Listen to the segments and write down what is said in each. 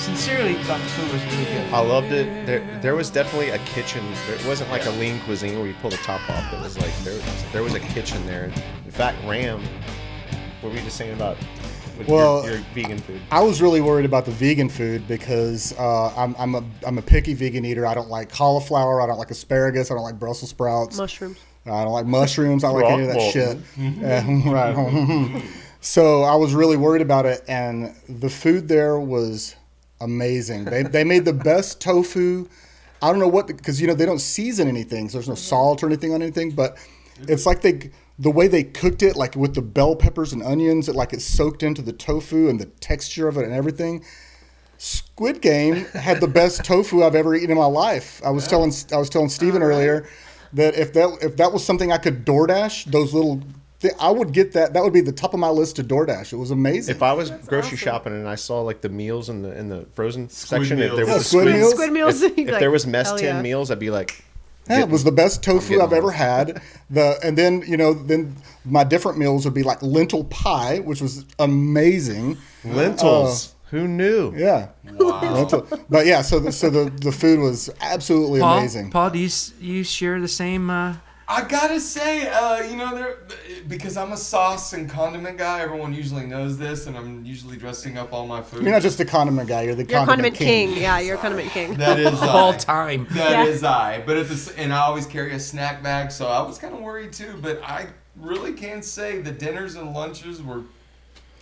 sincerely thought the food was really good. I loved it. There was definitely a kitchen. It wasn't like a lean cuisine where you pull the top off. It was like there was a kitchen there. In fact, Ram, what were you just saying about your vegan food? I was really worried about the vegan food because I'm a picky vegan eater. I don't like cauliflower. I don't like asparagus. I don't like Brussels sprouts. Mushrooms. I don't like mushrooms. I don't like any of that shit. Right. So I was really worried about it, and the food there was amazing. They made the best tofu. I don't know what, because they don't season anything, so there's no salt or anything on anything, but it's like the way they cooked it, like with the bell peppers and onions, it soaked into the tofu and the texture of it and everything. Squid Game had the best tofu I've ever eaten in my life. I was telling Steven earlier that if that was something I could DoorDash, those little, I would get that. That would be the top of my list to DoorDash. It was amazing. If I was grocery shopping and I saw like the meals in the frozen section, meals. if there was Squid meals, if there was mess tin meals, I'd be like, yeah, it was the best tofu I've ever had. And then my different meals would be like lentil pie, which was amazing. Lentils. Who knew? Yeah. Wow. But yeah, so the food was absolutely amazing. Paul, do you share the same? I gotta say, because I'm a sauce and condiment guy, everyone usually knows this, and I'm usually dressing up all my food. You're not just a condiment guy; you're the condiment king. Yeah, you're a condiment king. That is all time. That is I. But and I always carry a snack bag, so I was kind of worried too. But I really can say the dinners and lunches were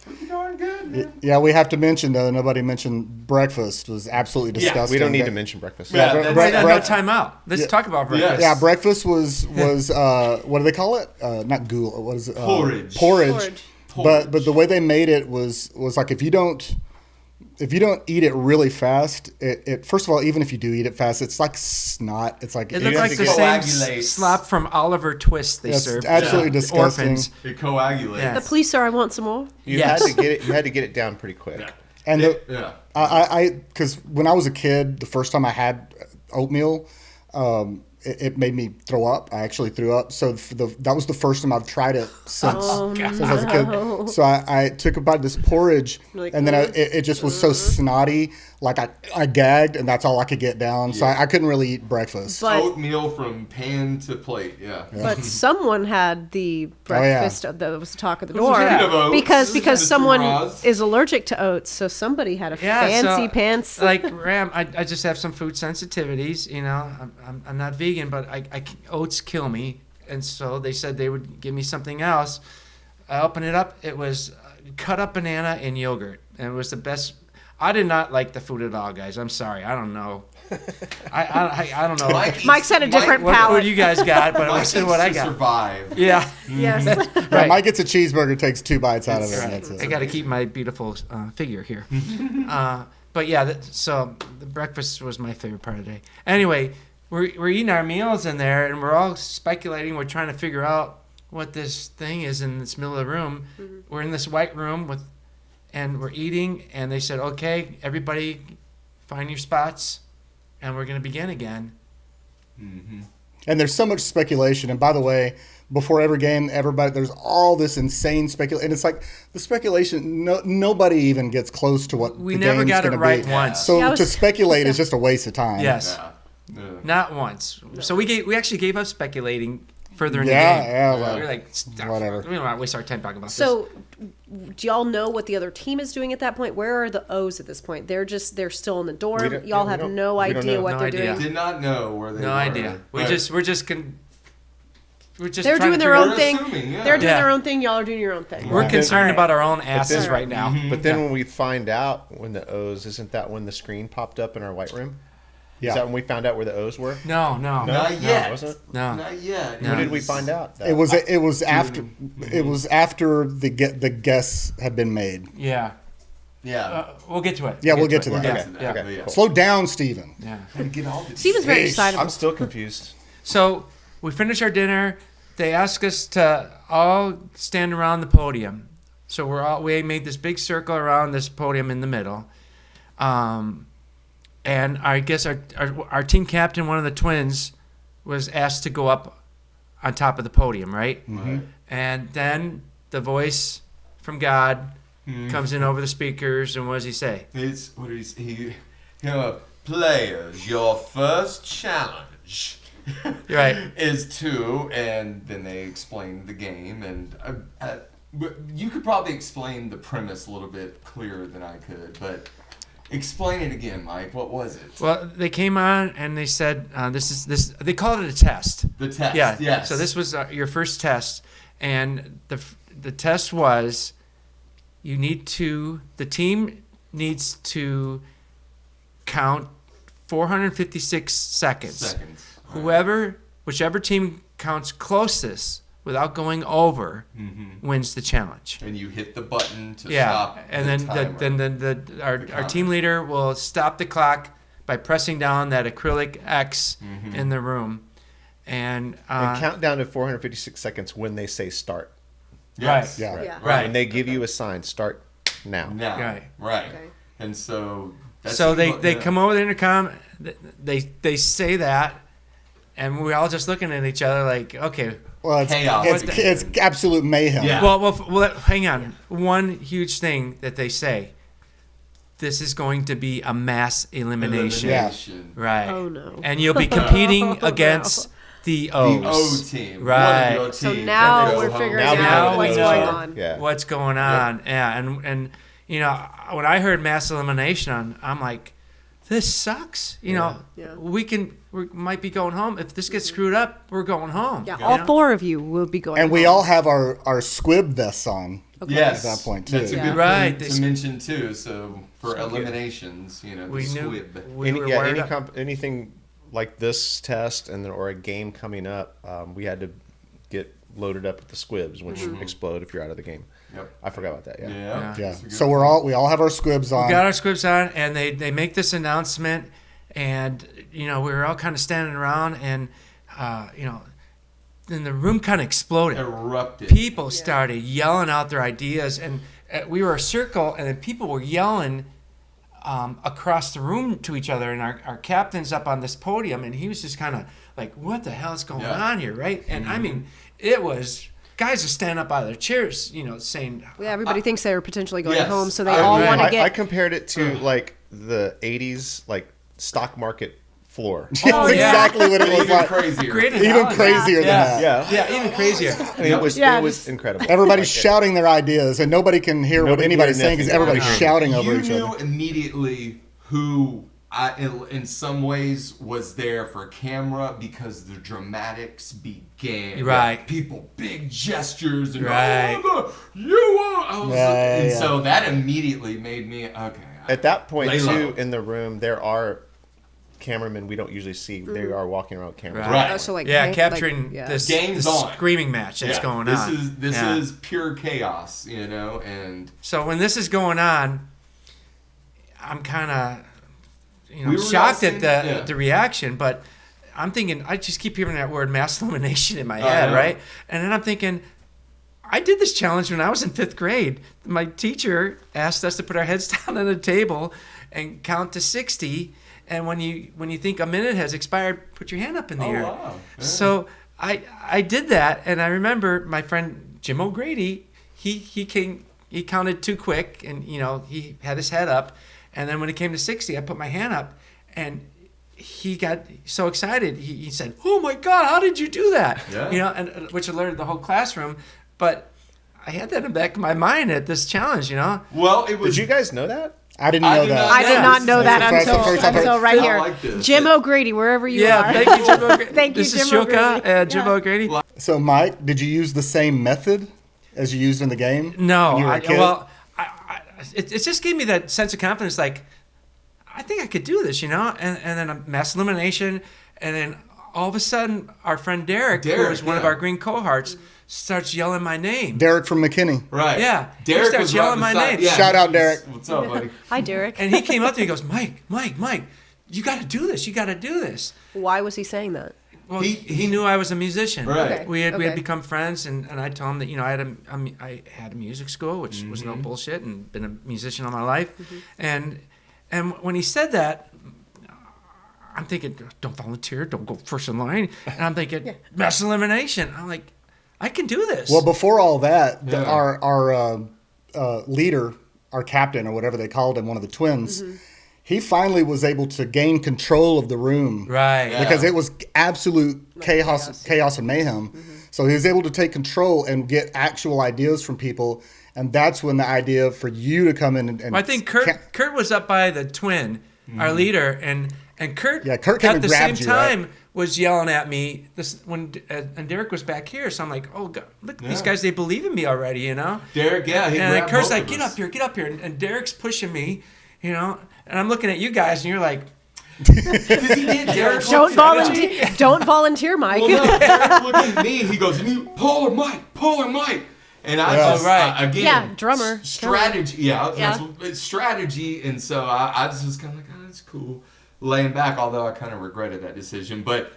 pretty darn good, man. Yeah, we have to mention though. Nobody mentioned breakfast was absolutely disgusting. We don't need to mention breakfast. No time out. Let's talk about breakfast. Yeah, breakfast was what do they call it? Not ghoul. What is it? Porridge. But the way they made it was like if you don't eat it really fast, it first of all, even if you do eat it fast, it's like snot. It's like it looks like the same slop from Oliver Twist they served. Absolutely disgusting. Orphans. It coagulates. Yes. Please, sir, I want some more. You had to get it down pretty quick. Yeah. And because when I was a kid, the first time I had oatmeal, it made me throw up. I actually threw up. So that was the first time I've tried it since I was a kid. So I took a bite of this porridge, and then it just was so snotty. Like I gagged, and that's all I could get down. Yeah. So I couldn't really eat breakfast. But oatmeal from pan to plate, yeah. But someone had the breakfast that was the talk of the door. Because someone is allergic to oats. So somebody had a fancy pants. Like Ram, I just have some food sensitivities. I'm not vegan, but oats kill me. And so they said they would give me something else. I opened it up. It was cut up banana and yogurt. And it was the best. I did not like the food at all, guys. I'm sorry. I don't know. I don't know. Mike's had a different what palate. What you guys got, but it wasn't what I got. Survive. Yeah. Yes. Right. Mike gets a cheeseburger, takes 2 bites out of it. Right. And that's it. I got to keep my beautiful figure here. But yeah, so the breakfast was my favorite part of the day. Anyway, we're eating our meals in there, and we're all speculating. We're trying to figure out what this thing is in this middle of the room. Mm-hmm. We're in this white room and we're eating, and they said, okay, everybody find your spots, and we're going to begin again. Mm-hmm. And there's so much speculation. And by the way, before every game, there's all this insane speculation. And it's like the speculation, nobody even gets close to what we the never game's got it gonna right be. once. So to speculate is just a waste of time. Yes. Yeah. Not once. So we actually gave up speculating further in the game. Yeah, we were like, stop. Whatever. We don't want to waste our time talking about this. So, do y'all know what the other team is doing at that point? Where are the O's at this point? They're still in the dorm. Y'all have no idea what they're doing. Did not know where they were. No idea. We're just they're doing their own thing. Assuming, They're doing their own thing. Y'all are doing your own thing. We're concerned about our own asses right now. Mm-hmm. But then when we find out when the O's, isn't that when the screen popped up in our white room? Yeah. Is that when we found out where the O's were? No. Not yet. Wasn't it? No. Not yet. When did we find out? It was after the guess had been made. Yeah. Yeah. We'll get to it. Yeah, we'll get to that. Okay. Cool. Slow down, Steven. Yeah. Steven's very excited. I'm still confused. So we finish our dinner. They ask us to all stand around the podium. So we made this big circle around this podium in the middle. And I guess our team captain, one of the twins, was asked to go up on top of the podium, right? Mm-hmm. And then the voice from God comes in over the speakers, and what does he say? What did he say? Players, your first challenge Right. is to, and then they explain the game, and you could probably explain the premise a little bit clearer than I could, but explain it again, Mike. What was it? Well, they came on and they said this. They called it a test. The test. Yeah. Yes. So this was your first test, and the test was the team needs to count 456 seconds. Whichever team counts closest without going over wins the challenge. And you hit the button to stop. And then our team leader will stop the clock by pressing down that acrylic X in the room, and count down to 456 seconds when they say start. Yes. Yeah. Right. And they give you a sign, start now. Right. Okay. And so. They come over the intercom. They say that, and we're all just looking at each other like, okay. Well, Chaos. it's absolute mayhem. Yeah. Well, hang on. One huge thing that they say: this is going to be a mass elimination. Right. Oh no. And you'll be competing against the O's. The O team. Right. One of your So teams. now we're figuring out what's going on. Yeah. What's going on? Yeah. And when I heard mass elimination, I'm like, this sucks. Yeah. We might be going home. If this gets screwed up, we're going home. Yeah, all four of you will be going And we home. all have our squib vests on. Okay. Yes. At that point, too. That's a good Right. thing to mention, too. So, for eliminations, the We knew squib. we were wired up. Anything like this test or a game coming up, we had to get loaded up with the squibs, which explode if you're out of the game. Yep. I forgot about that. Yeah. Yeah. Yeah. That's a good So we all have our squibs on. We got our squibs on, and they make this announcement, and we were all kind of standing around, and then the room kind of exploded. Erupted. People started yelling out their ideas, and we were a circle, and then people were yelling across the room to each other, and our captain's up on this podium, and he was just kind of like, what the hell is going on here, right? And I mean, it was... Guys are standing up out of their chairs, saying... Yeah, everybody thinks they're potentially going Yes. home, so they all want to get... I compared it to like the 80s stock market floor. That's yeah. exactly what it was Even like. crazier. Great Even analogy. crazier than that. Yeah. even crazier. I mean, it was incredible. Everybody's shouting their ideas, and nobody can hear what Nobody anybody's hearing saying because nothing. everybody's shouting over You each knew other. immediately who, in some ways, was there for camera because the dramatics began. Right. People, big gestures, and Right. oh, you are. And Yeah. so that immediately made me okay. At that point, Lay low. too, in the room, there are cameramen we don't usually see. They are walking around with cameras. Right. So like, Capturing this Game's on. screaming match that's going on. This is pure chaos, and So when this is going on, I'm kind of We were shocked all at the reaction, but I'm thinking, I just keep hearing that word mass elimination in my head, know. right? And then I'm thinking, I did this challenge when I was in 5th grade. My teacher asked us to put our heads down on a table and count to 60. And when you think a minute has expired, put your hand up in the air. wow. Yeah. So I did that, and I remember my friend Jim O'Grady, he counted too quick, and he had his head up. And then when it came to 60, I put my hand up, and he got so excited. He said, "Oh my God, how did you do that?" Yeah. And which alerted the whole classroom. But I had that in the back of my mind at this challenge. Well, it was. Did you guys know that? I didn't know that. I did not know that That's the first I've heard. until right I here. like this. Jim O'Grady, wherever you are. Thank you, Jim O'Grady. Thank you, this Jim is Shoka O'Grady. and Jim O'Grady. So, Mike, did you use the same method as you used in the game? No, when you were a kid? it just gave me that sense of confidence. Like, I think I could do this, and then a mass elimination, and then all of a sudden, our friend Derek who was one of our green cohorts, starts yelling my name. Derek from McKinney. Right. Yeah. Derek He starts was yelling right my beside- name. Yeah, Shout out, he's- Derek. What's up, buddy? Hi, Derek. And he came up to me and goes, Mike, you got to do this. You got to do this. Why was he saying that? Well, he knew I was a musician. Right. Okay. We had Okay. become friends, and I told him that I had a music school, which was no bullshit, and been a musician all my life. And when he said that, I'm thinking, don't volunteer, don't go first in line. And I'm thinking, mass elimination. I'm like, I can do this. Well, before all that, Yeah. our leader, our captain or whatever they called him, one of the twins, he finally was able to gain control of the room. Right. Because it was absolute chaos and mayhem. So he was able to take control and get actual ideas from people. And that's when the idea for you to come in and well, I think Kurt was up by the twin, our leader, and Kurt, Kurt at the same time was yelling at me. And Derek was back here, so I'm like, oh God, look, these guys, they believe in me already, you know. Derek, and Kurt's like, get up here, and Derek's pushing me, you know, and I'm looking at you guys, and you're like. Don't volunteer, Mike. Well, no, Derek looked at me. He goes, "Polar Mike," and I just again, drummer strategy. That's strategy, and so I just was kind of like, oh, that's cool, laying back. Although I kind of regretted that decision, but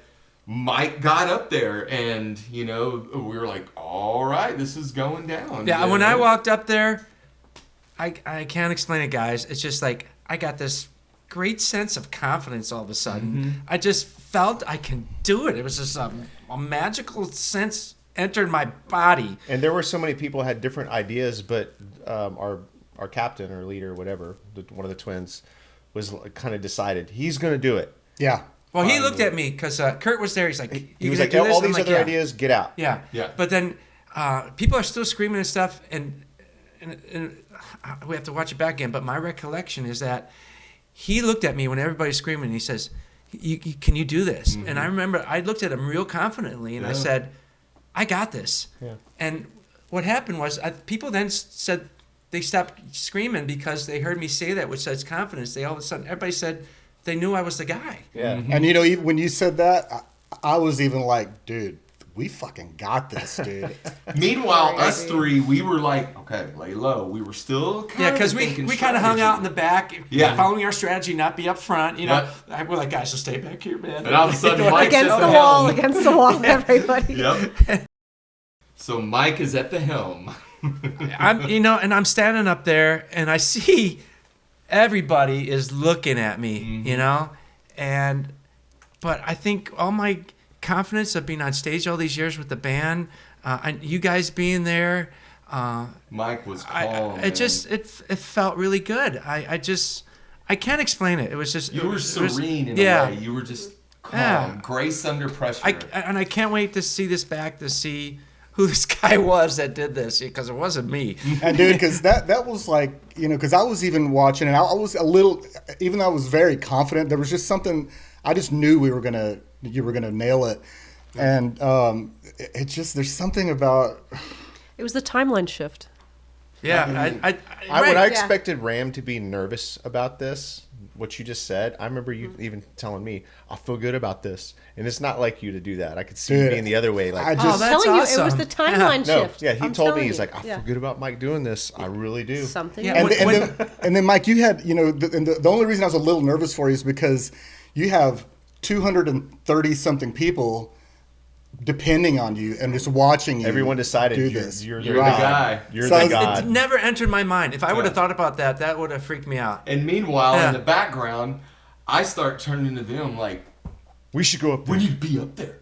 Mike got up there, and we were like, all right, this is going down. Yeah, when I walked up there, I can't explain it, guys. It's just like I got this great sense of confidence all of a sudden. I just felt I can do it. It was just a magical sense entered my body. And there were so many people who had different ideas, but our captain or leader, whatever, one of the twins, was kind of decided he's going to do it. Yeah. Well, he looked at me because Kurt was there. He's like, he was like, all these other ideas, get out. Yeah. But then people are still screaming and stuff, and we have to watch it back again. But my recollection is that he looked at me when everybody's screaming, and he says, can you do this? And I remember I looked at him real confidently, and I said, I got this. Yeah. And what happened was people then said they stopped screaming because they heard me say that, which says confidence. They all of a sudden, everybody said they knew I was the guy. Yeah. And even when you said that, I was even like, dude, we fucking got this, dude. Meanwhile, us three, we were like, okay, lay low. We were still kind of because we kind of hung out in the back, following our strategy, not be up front. We're like, guys, just stay back here, man. And all of a sudden, Mike's against the wall, everybody. Yep. So Mike is at the helm. I'm standing up there, and I see everybody is looking at me, but I think all my confidence of being on stage all these years with the band, and you guys being there, Mike was calm. It felt really good. I can't explain it. It was just you were serene in a way. You were just calm, grace under pressure. I can't wait to see this back to see who this guy was that did this, because it wasn't me. And dude, because that was like, because I was even watching, and I was a little, even though I was very confident, there was just something, I just knew you were gonna nail it. And it just, there's something about. It was the timeline shift. Yeah. I expected Ram to be nervous about this, what you just said. I remember you even telling me, I feel good about this. And it's not like you to do that. I could see you being the other way. Like, I'm telling you, it was the timeline shift. No, he told me, he's like, I feel good about Mike doing this. I really do. Something. Yeah, and then Mike, you had, the only reason I was a little nervous for you is because you have 230 something people depending on you and just watching you. Everyone decided do this. You're the guy. You're the god. It never entered my mind. If I would have thought about that, that would have freaked me out. And meanwhile, in the background, I start turning to them like, we should go up there. We need to be up there.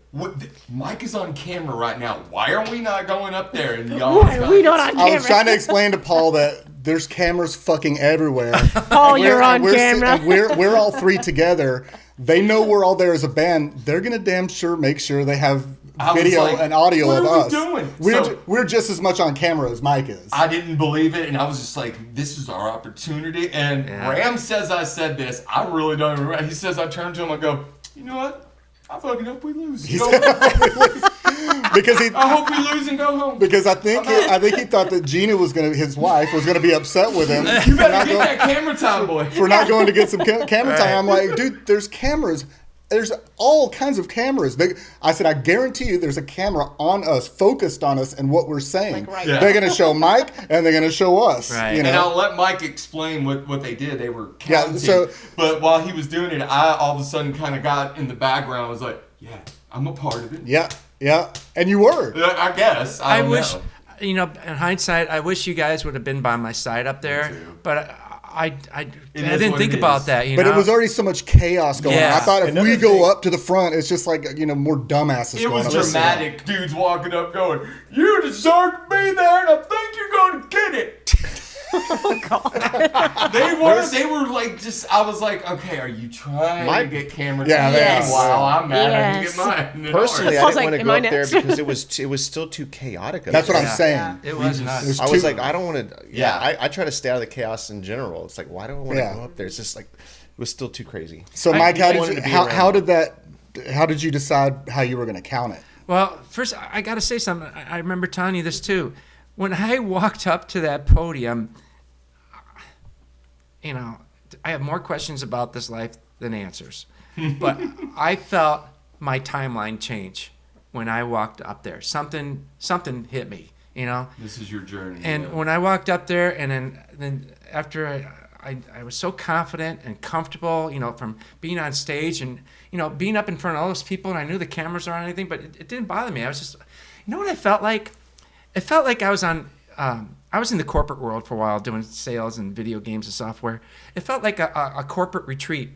Mike is on camera right now. Why are we not going up there? And y'all, why are we not on camera? I was trying to explain to Paul that there's cameras fucking everywhere. Paul, you're on camera. We're all three together. They know we're all there as a band. They're gonna damn sure make sure they have video and audio of us. What are we doing? We're just as much on camera as Mike is. I didn't believe it, and I was just like, this is our opportunity. And Ram says I said this. I really don't remember. He says I turned to him and go, you know what? I fucking hope we lose. Because I hope we lose and go home. Because I think he thought that Gina his wife was gonna be upset with him. You better get that camera time, boy. For not going to get some camera time. I'm like, dude, there's cameras. There's all kinds of cameras. I said, I guarantee you there's a camera on us, focused on us and what we're saying. They're going to show Mike and they're going to show us. Right. And I'll let Mike explain what they did. They were counting. But while he was doing it, I all of a sudden kind of got in the background. I was like, yeah, I'm a part of it. Yeah. And you were. I guess. I wish, in hindsight, I wish you guys would have been by my side up there. But I didn't think about that, But it was already so much chaos going on. I thought if we go up to the front, it's just like, more dumbasses going on. It was dramatic. Dudes walking up going, you deserve to be there, and I think you're going to get it. Oh God. They were like just. I was like, okay, are you trying to get camera time Yes. while I'm mad I Yes. can get mine? Personally, I I was didn't like, want to am go I up there next? because it was still too chaotic. That's what I'm Yeah. saying. It was nuts. I was like, I don't want to. Yeah, I try to stay out of the chaos in general. It's like, why do I want to go up there? It's just like, it was still too crazy. So, Mike, how did you decide how you were going to count it? Well, first, I got to say something. I remember telling you this too. When I walked up to that podium, you know, I have more questions about this life than answers. But I felt my timeline change when I walked up there. Something hit me, you know. This is your journey. And when I walked up there, and then after I was so confident and comfortable, you know, from being on stage and, you know, being up in front of all those people, and I knew the cameras aren't anything, but it didn't bother me. I was just, you know what I felt like? It felt like I was on, I was in the corporate world for a while doing sales and video games and software. It felt like a corporate retreat.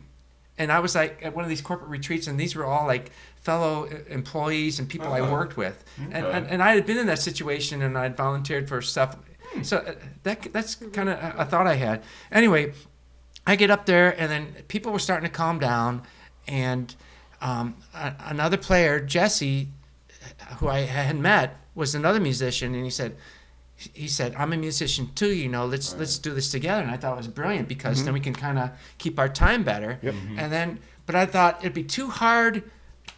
And I was like at one of these corporate retreats, and these were all like fellow employees and people I worked with. Okay. And I had been in that situation, and I had volunteered for stuff. So that's kind of a thought I had. Anyway, I get up there, and then people were starting to calm down. And another player, Jesse, who I had met, was another musician, and he said, I'm a musician too, you know, let's do this together. And I thought it was brilliant because then we can kind of keep our time better. Yep. And then, but I thought it'd be too hard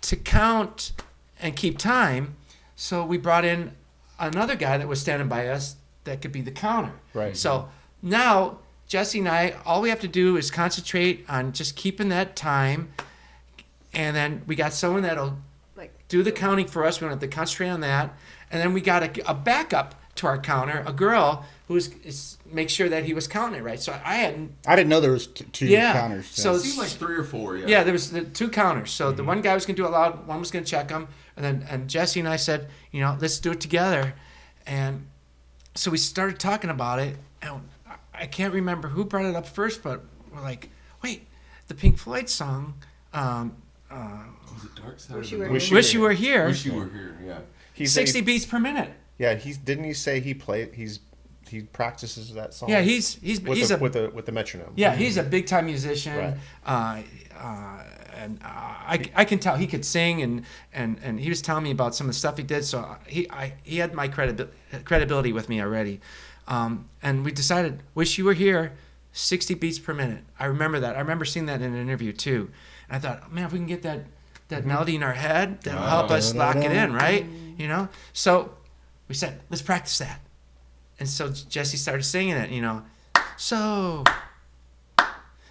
to count and keep time. So we brought in another guy that was standing by us that could be the counter. Right. So now Jesse and I, all we have to do is concentrate on just keeping that time. And then we got someone that'll do the counting for us. We don't have to concentrate on that. And then we got a backup to our counter, a girl who's make sure that he was counting it right. So I didn't know there was two counters. So it seemed like 3 or 4. Yeah. Yeah, there was the 2 counters. So the one guy was going to do it loud, one was going to check them, and Jesse and I said, you know, let's do it together. And so we started talking about it, and I can't remember who brought it up first, but we're like, wait, the Pink Floyd song. Was it Dark Side Wish of You the Were Moon? Here. Wish You Were Here. Wish You Were Here. Yeah. He's 60 beats per minute. Yeah, didn't he say he practices that song? Yeah, he's with the metronome. Yeah, he's a big time musician. Right. And I can tell he could sing, and he was telling me about some of the stuff he did. So he had my credibility with me already. And we decided, Wish You Were Here, 60 beats per minute. I remember that. I remember seeing that in an interview too. And I thought, man, if we can get that melody in our head, that'll help us lock it in, right? You know? So we said, let's practice that. And so Jesse started singing it, you know. So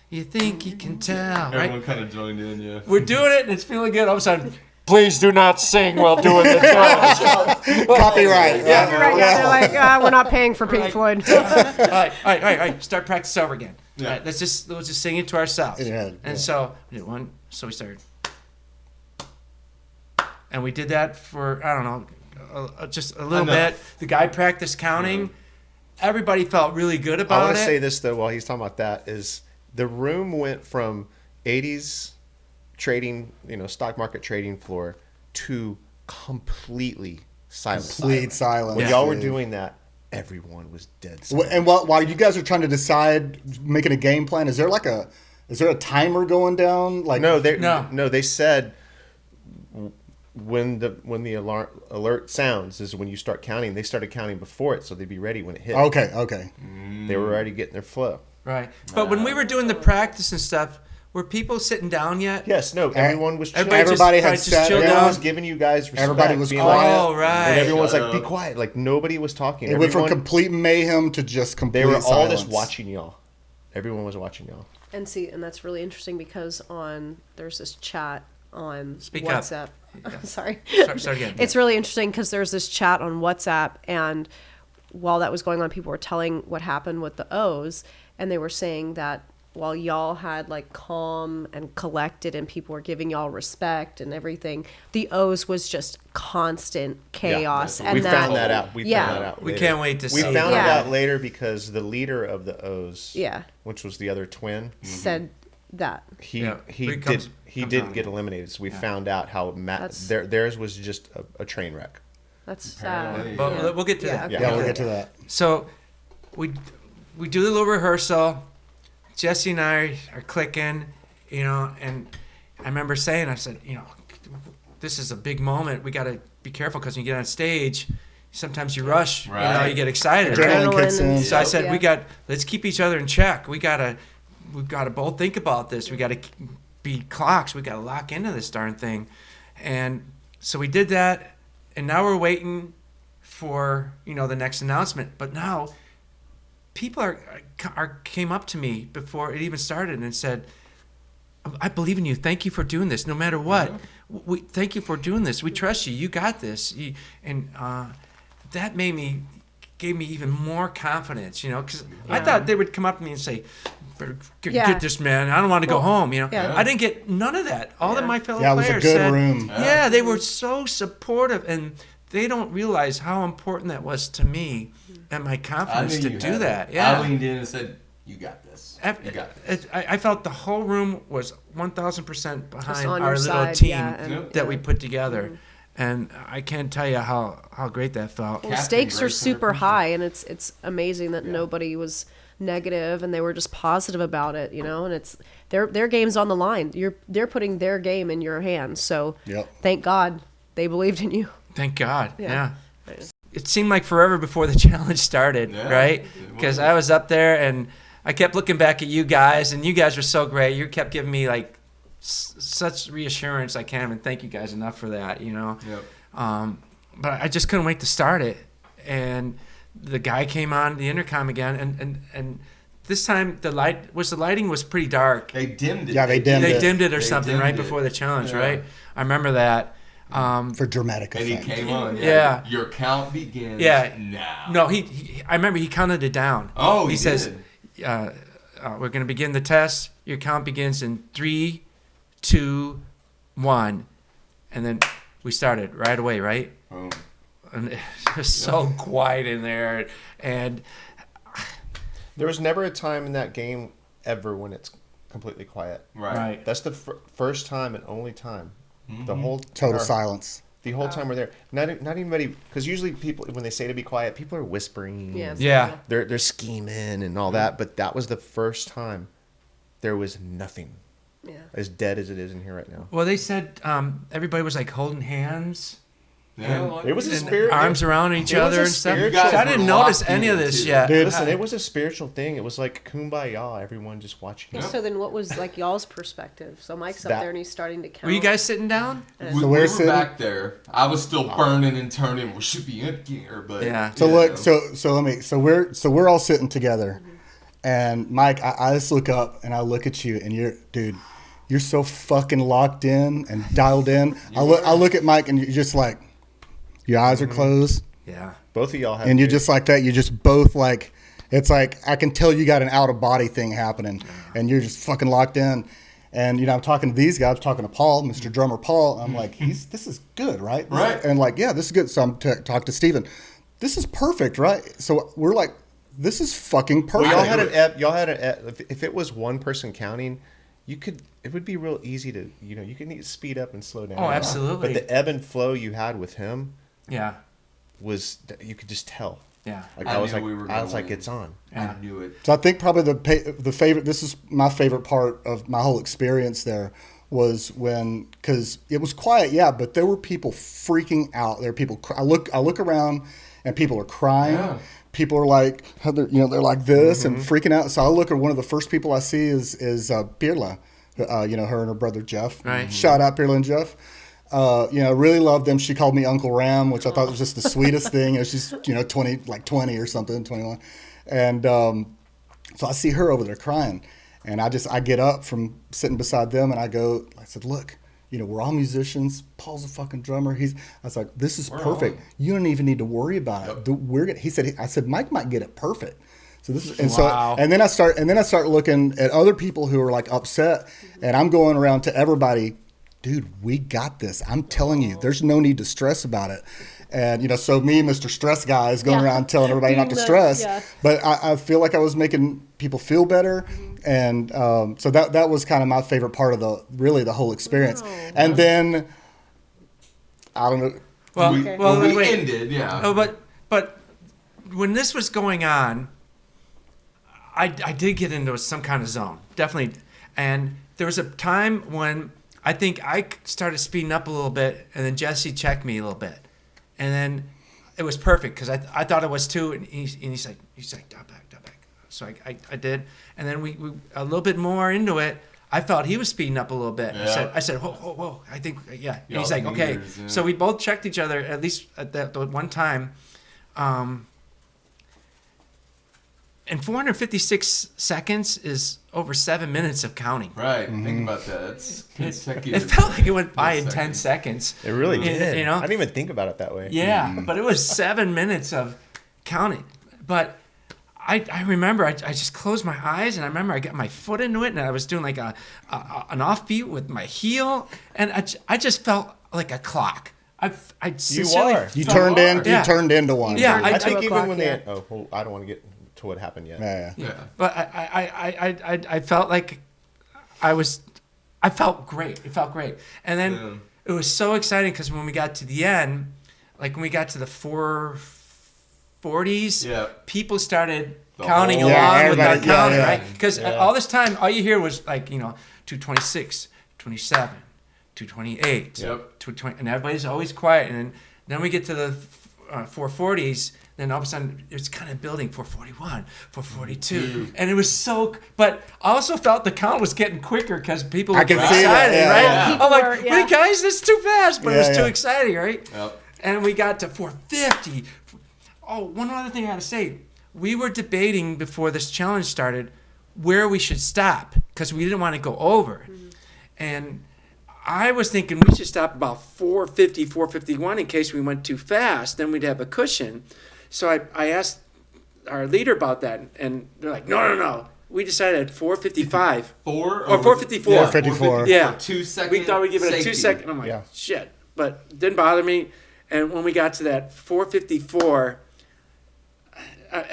you think you can tell, right? Everyone kind of joined in, yeah. We're doing it, and it's feeling good. All of a sudden, please do not sing while doing the show. Copyright. Yeah. Right now they're like, we're not paying for Pink Floyd. All right. Start practice over again. Yeah. All right, let's just sing it to ourselves. Yeah. So we did one. So we started, and we did that for I don't know, just a little Enough. bit. The guy practiced counting. Everybody felt really good about I want it. to say this though, while he's talking about that, is the room went from 80s trading, stock market trading floor to completely silent. Complete silence. When y'all were doing that, everyone was dead silent. And while you guys are trying to decide, making a game plan, is there a timer going down? Like No, No. they said when the alert sounds is when you start counting. They started counting before it, so they'd be ready when it hit. Okay. They were already getting their flow. Right. But when we were doing the practice and stuff, were people sitting down yet? Yes, no, everyone was chilling. Everybody had just sat chilled down. Everyone down. was giving you guys respect. Everybody was being quiet. Oh, right. And everyone's Shut like, be up. quiet. Like, nobody was talking. It went from Everyone- complete mayhem to just complete They were all silence. just watching y'all. Everyone was watching y'all. And that's really interesting because there's this chat on Speak up. WhatsApp. Sorry. Start again. It's really interesting because there's this chat on WhatsApp, and while that was going on, people were telling what happened with the O's, and they were saying that while y'all had like calm and collected and people were giving y'all respect and everything, the O's was just constant chaos. Yeah, and We found that out. We Yeah. found that out We later. can't wait to We see. found it Yeah. out later because the leader of the O's, Yeah. which was the other twin, said that. he Yeah, he comes didn't on. get eliminated. So we found out how That's- theirs was just a train wreck. That's sad. But Yeah. we'll get to Yeah, that. okay. Yeah, we'll get to that. So we we do the little rehearsal. Jesse and I are clicking, and I remember saying, I said, this is a big moment. We got to be careful because when you get on stage, sometimes you rush, you get excited. Adrenaline kicks in. So I said, let's keep each other in check. We've got to both think about this. We got to be clocks. We got to lock into this darn thing. And so we did that, and now we're waiting for, the next announcement. But now people came up to me before it even started and said, I believe in you. Thank you for doing this. No matter what, we thank you for doing this. We trust you. You got this. That gave me even more confidence. Because I thought they would come up to me and say, "Get this man. I don't want to go home." I didn't get none of that. All of my fellow players it was a good said, room. "Yeah, they were so supportive and." They don't realize how important that was to me and my confidence to do that. Yeah, I leaned in and said, "You got this. You got this." I felt the whole room was 1,000% behind our little side, team that we put together, and I can't tell you how great that felt. Well, the stakes are super high, and it's amazing that nobody was negative and they were just positive about it, and it's their game's on the line. They're putting their game in your hands, so thank God they believed in you. Thank God. Yeah. It seemed like forever before the challenge started, right? Because I was up there and I kept looking back at you guys, and you guys were so great. You kept giving me like such reassurance. I can't even thank you guys enough for that, But I just couldn't wait to start it. And the guy came on the intercom again, and this time the lighting was pretty dark. They dimmed it. Yeah, they dimmed it or something right before the challenge, right? I remember that. For dramatic effect. And he came on. Yeah. Your count begins now. No, I remember he counted it down. Oh, he says, we're going to begin the test. Your count begins in 3, 2, 1. And then we started right away, right? Oh. And it was so quiet in there. And there was never a time in that game ever when it's completely quiet. Right. That's the first time and only time. The whole total silence. The whole time we're there, not anybody, because usually people, when they say to be quiet, people are whispering. Yeah. They're scheming and all that. But that was the first time there was nothing. Yeah. As dead as it is in here right now. Well, they said everybody was like holding hands. Yeah, it was a and spirit. arms around each other and stuff. You guys I didn't were notice locked any of in, this too. yet. Dude, Listen, it was a spiritual thing. It was like kumbaya, everyone just watching. Okay, so then what was like y'all's perspective? So Mike's up there and he's starting to count. Were you guys sitting down? We we're were sitting- back there. I was still burning and turning. We should be in gear, but So look, so we're all sitting together, and Mike, I just look up and I look at you, and you're so fucking locked in and dialed in. I look at Mike, and you're just like, your eyes are closed. Yeah. Both of y'all have. And you're just like that. You just both like, it's like I can tell you got an out of body thing happening, and you're just fucking locked in. And I'm talking to these guys, talking to Paul, Mr. Drummer Paul. I'm like, this is good, right? Right. And like, yeah, this is good. So I'm talking to Steven. This is perfect, right? So we're like, this is fucking perfect. Well, y'all had an ebb. If it was one person counting, it would be real easy to, you could need to speed up and slow down. Oh, absolutely. But the ebb and flow you had with him, Yeah. you could just tell. Yeah. Like I I was knew like, we were I was gonna like, win. it's on. I knew it. So I think probably the favorite. This is my favorite part of my whole experience. There was because it was quiet, but there were people freaking out. There were people. I look around, and people are crying. Yeah. People are like, they're like this and freaking out. So I look at one of the first people I see is Pirla, her and her brother Jeff. Right. Shout out Pirla and Jeff. Really loved them. She called me Uncle Ram, which I thought was just the sweetest thing. She's 20 or something, 21, and so I see her over there crying, and I get up from sitting beside them, and I said, look, we're all musicians. Paul's a fucking drummer. I was like, this is perfect. You don't even need to worry about it. I said, Mike might get it perfect. So this is, Wow. and then I start looking at other people who are like upset, and I'm going around to everybody. Dude, we got this. I'm telling you, there's no need to stress about it. And, so me, Mr. Stress Guy, is going around telling everybody not to stress. Yeah. But I feel like I was making people feel better. And so that was kind of my favorite part of the whole experience. Oh. And then, I don't know. Well, we wait. ended, yeah. Oh, but when this was going on, I did get into some kind of zone, definitely. And there was a time when I think I started speeding up a little bit, and then Jesse checked me a little bit, and then it was perfect because I thought it was too, and he's like dial back. So I did, and then we a little bit more into it. I felt he was speeding up a little bit. Yeah. I said, whoa, I think, yeah. And Y'all he's like, okay. leaders, yeah. So we both checked each other at least at that one time. And 456 seconds is over 7 minutes of counting. Right. Think about that. It's It consecutive. felt like it went by in 10 seconds. seconds. It really did. You know? I didn't even think about it that way. Yeah, but it was 7 minutes of counting. But I remember I just closed my eyes, and I remember I got my foot into it, and I was doing like an offbeat with my heel, and I just felt like a clock. I sincerely are. You felt- You turned into one. Yeah, I I think took- even when yeah. they. Oh, well, I don't want to get to what happened yet. Yeah. Yeah. But I felt like I felt great. It felt great. And then it was so exciting because when we got to the end, like when we got to the 440s, Yeah. people started The counting whole- along Yeah, with that everybody- yeah, counting, yeah. right? Because Yeah. all this time, all you hear was like, 226, 27, 228, Yep. 220, and everybody's always quiet. And then we get to the 440s, then all of a sudden it's kind of building 441, 442, and it was so. But I also felt the count was getting quicker because people were I can getting see that, excited, yeah, right? yeah. People I'm like, were, wait, yeah. guys, that's too fast, but it was Yeah, too yeah. exciting, right? Yep. And we got to 450. Oh, one other thing I gotta say, we were debating before this challenge started where we should stop because we didn't want to go over, and I was thinking we should stop about 450, 451 in case we went too fast. Then we'd have a cushion. So I asked our leader about that, and they're like, no. We decided at 455. 4 Or 454. 454. Yeah. 2 second. We thought we'd give it a safety. 2 second. I'm like, Yeah. shit. But it didn't bother me. And when we got to that 454,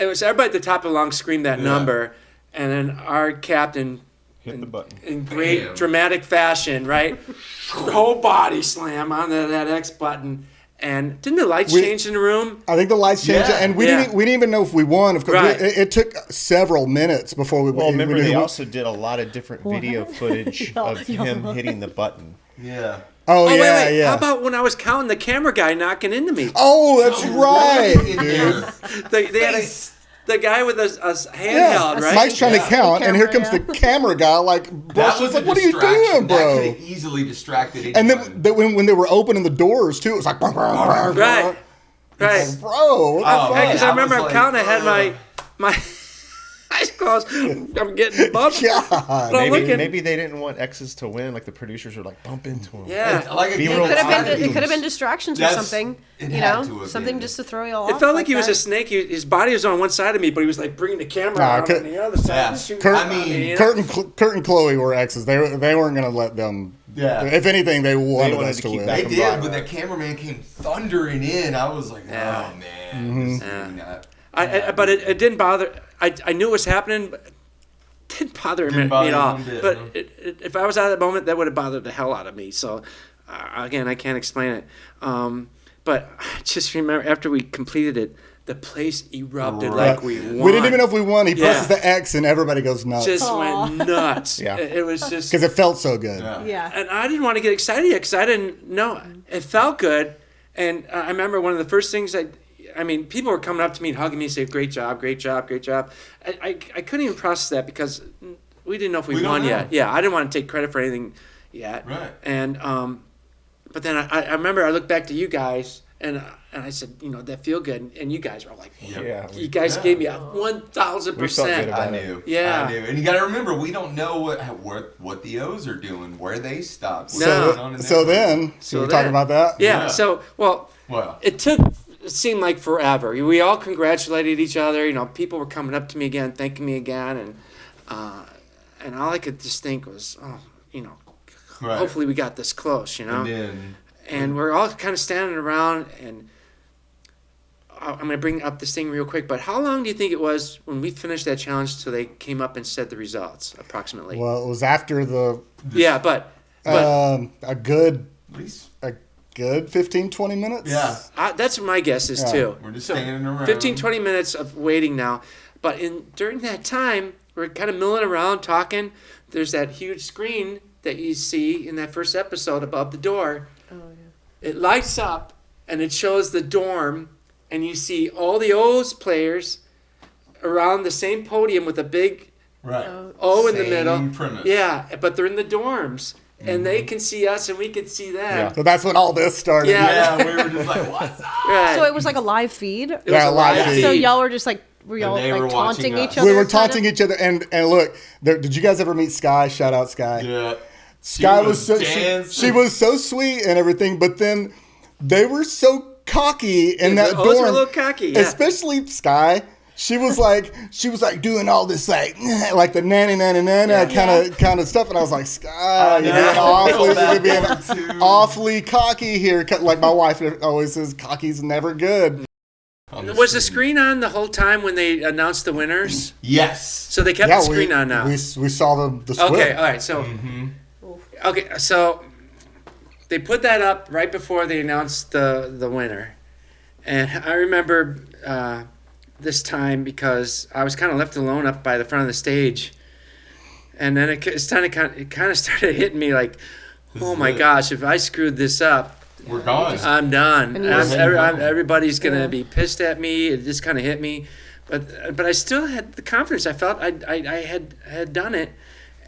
it was everybody at the top of the long screamed that Yeah. number. And then our captain, Hit the button. in great Bam. dramatic fashion, right? Whole body slam on that X button. And didn't the lights We- change in the room? I think the lights changed, Yeah. and we Yeah. didn't even know if we won. Of course, Right. it took several minutes before we. Well, remember we knew they who- also did a lot of different video footage of him hitting the button. Yeah. Oh, Oh, yeah, wait. yeah. How about when I was counting the camera guy knocking into me? Oh, that's right, In dude. there. They had the guy with a Yeah, handheld, right? Mike's trying to Yeah. count, and here Camera, comes the camera guy, like, That brush, was like, a what are you distraction. doing, That bro? could have easily distracted And anyone. then when they were opening the doors too, it was like, Right. Right. bro, what the Oh, fuck? Hey, because I remember I was counting, I like, had my eyes closed. I'm getting bumped. God. But I'm Maybe, looking. maybe they didn't want X's to win. Like the producers were like, bump into him. Yeah. Like a Be game real of It Titans. could have been distractions or That's- something. it You had know, to have something been. just to throw you all It off. felt like he was that. a snake. His body was on one side of me, but he was like bringing the camera Nah, out Kurt- on the other side. Yeah. and shooting Kurt- at me, you know? Kurt and Chloe were exes. They weren't going to let them. Yeah. If anything, they wanted wanted us to to keep win. that They combined. did, but that cameraman came thundering in. I was like, Yeah. oh, man. This is Yeah. not- But it didn't bother. I knew it was happening, but it didn't bother Didn't me bother at you all. one bit, But huh? if I was out of that moment, that would have bothered the hell out of me. So, again, I can't explain it. But I just remember after we completed it, the place erupted Right. like we won. We didn't even know if we won. He Yeah. presses the X, and everybody goes nuts Just Aw. went nuts. Yeah. It was just. because it felt so good. Yeah. Yeah. And I didn't want to get excited yet because I didn't know. It felt good. And I remember one of the first things I mean, people were coming up to me and hugging me and saying, great job, great job, great job. I couldn't even process that because we didn't know if we We don't won know. yet. Yeah, I didn't want to take credit for anything yet. Right. And, but then I remember I looked back to you guys and I said, that feel good. And you guys were all like, Yeah. you guys Yeah. gave me a We felt 1,000%. good about I it. knew. Yeah. I knew. And you got to remember, we don't know what the O's are doing, where they stopped. what's No. going on in So their then, life. so we're talking about that. Yeah. Yeah. So, well, Well, it seemed like forever. We all congratulated each other. People were coming up to me again, thanking me again, and all I could just think was, right. hopefully we got this close, And then, And we're all kind of standing around, and I'm going to bring up this thing real quick, but how long do you think it was when we finished that challenge till they came up and said the results, approximately? Well, it was after the Yeah, but a good at least good 15, 20 minutes. Yeah. That's what my guess is, Yeah. too. We're just standing around. 15, 20 minutes of waiting now. But during that time, we're kind of milling around, talking. There's that huge screen that you see in that first episode above the door. Oh, yeah. It lights up, and it shows the dorm, and you see all the O's players around the same podium with a big Right. O in the Same middle. premise. Yeah, but they're in the dorms, and they can see us, and we can see them. So that's when all this started. Yeah. Yeah, we were just like, what's up? Right. So it was like a live feed. It was Yeah, a live feed. So y'all were just like, were y'all they were like watching taunting us. each other? We were kind taunting of? each other, and look, did you guys ever meet Sky? Shout out Sky. Yeah. Sky She was so she was so sweet and everything, but then they were so cocky in that the O's dorm. were a little cocky, yeah. Especially Sky. She was like doing all this like the nanny kind of stuff, and I was like, Sky, you're being awfully cocky here. Like my wife always says, cocky's never good. Was the screen on the whole time when they announced the winners? Yes. So they kept the screen on now. We saw the split. Okay, all right. So, okay, so they put that up right before they announced the winner, and I remember this time because I was kind of left alone up by the front of the stage, and then it kind of started hitting me like, oh my gosh, if I screwed this up, We're gone. I'm done. And Everybody's gonna be pissed at me. It just kind of hit me, but I still had the confidence. I felt I had done it,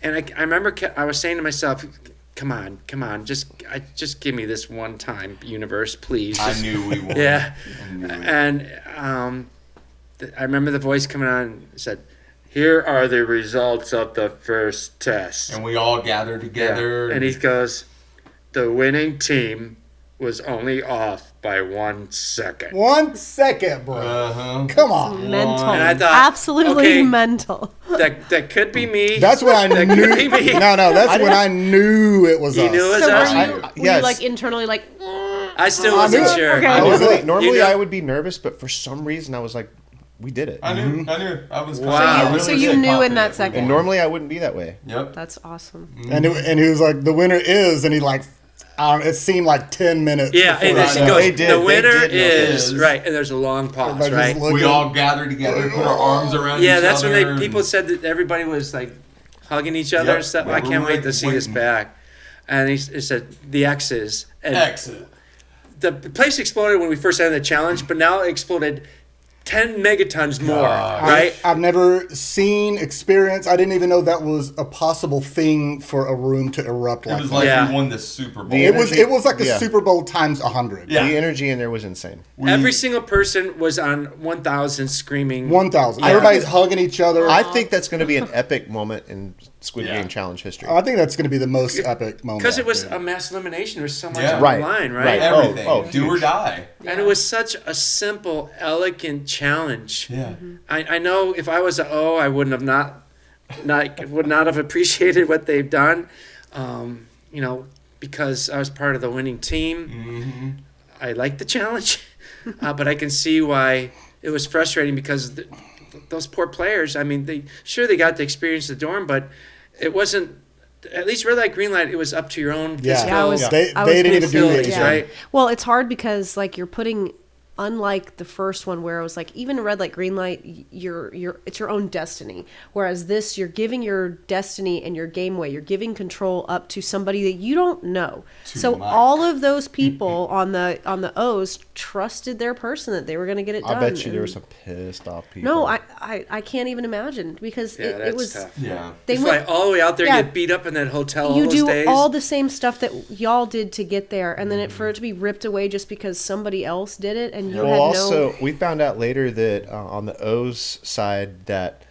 and I remember I was saying to myself, "Come on, just give me this one time, universe, please." I knew we won. Yeah, I knew it. and I remember the voice coming on and said, "Here are the results of the first test." And we all gathered together. And he goes, "The winning team was only off by 1 second." 1 second, bro. Uh-huh. Come on. Mental. And I thought, absolutely okay. mental. That could be me. That's when I That knew. could be me. No, that's when I knew it was You us. knew it was So us? were you yes. like internally like? I still I knew wasn't it. sure. Okay. I was like, Normally You know- I would be nervous, but for some reason I was like, we did it. I knew. I was. Wow. I really So was you knew in confident that we second. And won. normally I wouldn't be that way. Yep. That's awesome. And he was like, the winner is, and he like, it seemed like 10 minutes. Yeah, before and that. then she goes, They did. the They winner did know is, this. right, and there's a long pause, Everybody right? just looked We at- all gathered together, put our arms around Yeah, each that's when other. people said that everybody was like hugging each other Yep. and stuff. We I were can't wait to see this waiting. back. And he said, the X's. And Exit. the place exploded when we first ended the challenge, but now it exploded 10 megatons more, right? I've never seen, experienced. I didn't even know that was a possible thing for a room to erupt It like was that. like Yeah. we won the Super Bowl. It was like the Yeah. Super Bowl times 100. Yeah. The energy in there was insane. Every single person was on 1,000 screaming. 1,000. Yeah. Everybody's hugging each other. I think that's going to be an epic moment in Squid Yeah. Game challenge history. I think that's going to be the most epic moment. Because it was dude. a mass elimination. There was so much Yeah. on Right. the line, right? Right. Everything. Oh, Do or huge. die. And it was such a simple, elegant challenge. Yeah. I know if I was an O, I wouldn't have would not have appreciated what they've done. Because I was part of the winning team. Mm-hmm. I liked the challenge, but I can see why it was frustrating because those poor players. I mean, they got to experience the dorm, but it wasn't. At least red light, green light. It was up to your own Yeah. physical. Yeah, I was- They I was didn't gonna even do say, anything. yeah. Right? Well, it's hard because like you're putting, unlike the first one where it was like even red light, green light, it's your own destiny. Whereas this, you're giving your destiny and your game away. You're giving control up to somebody that you don't know. So Mike. all of those people on the O's trusted their person that they were going to get it done. I bet you there were And- some pissed off people. No, I can't even imagine because Yeah, it that's was. tough. Yeah. They You fly went. all the way out there, Yeah. get beat up in that hotel all You those do days. all the same stuff that y'all did to get there, and then for it to be ripped away just because somebody else did it, and you Well, had also, no. we found out later that on the O's side that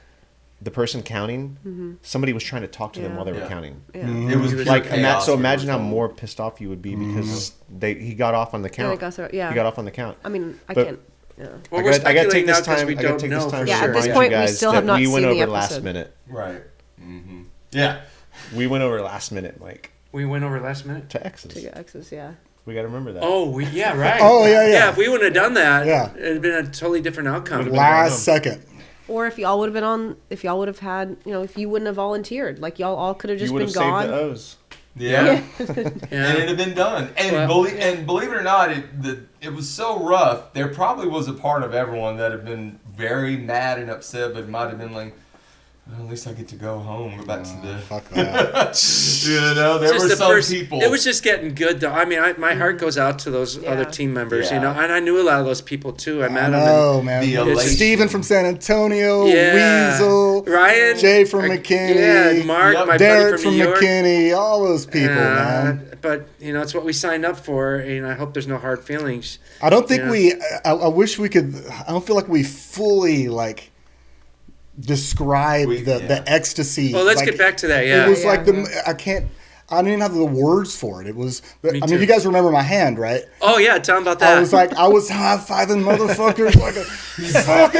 the person counting, somebody was trying to talk to them Yeah. while they were Yeah. counting. Yeah. It was Like, pure chaos, so we were imagine how told. more pissed off you would be because he got off on the count. they got through- yeah. He got off on the count. I mean, I But- can't. Yeah. Well, I we're gotta take speculating now this because time. we I gotta don't take know this for time Yeah, to at this remind point, you we guys still that have not we went seen the over last episode. minute. Right. Mm-hmm. Yeah. We went over last minute, Mike, We went over last minute. to X's. To get X's, yeah. We got to remember that. Oh, yeah, right. Oh, yeah. Yeah, if we wouldn't have done that, Yeah. it'd been a totally different outcome. Last second. Or if y'all would have had, if you wouldn't have volunteered, like y'all all could have you just would been have saved gone. the O's. Yeah. Yeah. And it had been done. And, believe it or not, it was so rough. There probably was a part of everyone that had been very mad and upset, but it might have been like, well, at least I get to go home, go back to the... Fuck that. You know, there were some people... It was just getting good, though. I mean, my heart goes out to those other team members, you know, and I knew a lot of those people, too. I met them. Oh, man. Steven from San Antonio, Weasel, Ryan, Jay from McKinney, Mark, my Derek buddy from from New York. McKinney, all those people, man. But, you know, it's what we signed up for, and I hope there's no hard feelings. I don't think I wish we could, I don't feel like we fully, like, describe the ecstasy. Well, let's get back to that. Yeah, it was like I don't even have the words for it. It was. I mean, you guys remember my hand, right? Oh yeah, tell them about that. I was high fiving motherfuckers like a fuck.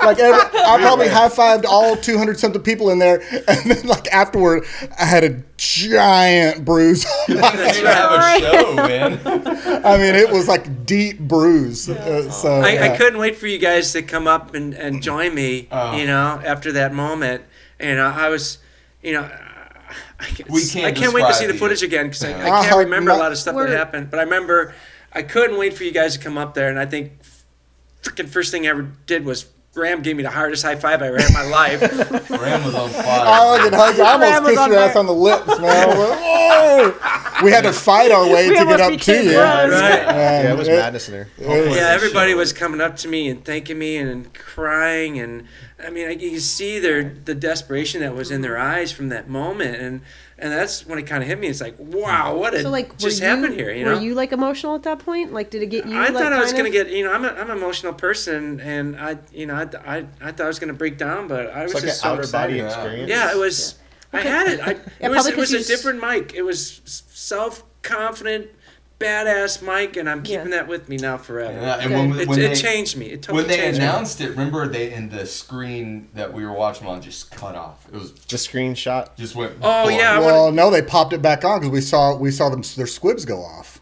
Like I probably high fived all 200 something people in there, and then like afterward, I had a giant bruise. That's have a show, man. I mean, it was like deep bruise. I couldn't wait for you guys to come up and join me. You know, after that moment, and I was, you know. I can't wait to see the footage again because I can't remember a lot of stuff that happened. But I remember I couldn't wait for you guys to come up there. And I think freaking first thing I ever did was Graham gave me the hardest high five I ever had in my life. Graham was on fire. I almost kissed your ass on the lips, man. Whoa. We had to fight our way to get up to you. Right. Yeah, it was madness in there. Yeah, everybody was coming up to me and thanking me and crying. And I mean, you see the desperation that was in their eyes from that moment. And that's when it kind of hit me. It's like, wow, what just happened here? You know? Were you like emotional at that point? Like, did it get you? I thought I was going to get. You know, I'm an emotional person, and I thought I was going to break down, but I was like just an so outer excited. body experience. Yeah, it was. I had it. It was a different Mike. It was self-confident, badass Mike, and I'm keeping that with me now forever. Yeah, and it changed me. It totally changed me. When they announced it, remember in the screen that we were watching on just cut off. It was the screenshot just went. Oh yeah. Well, no, they popped it back on because we saw their squibs go off.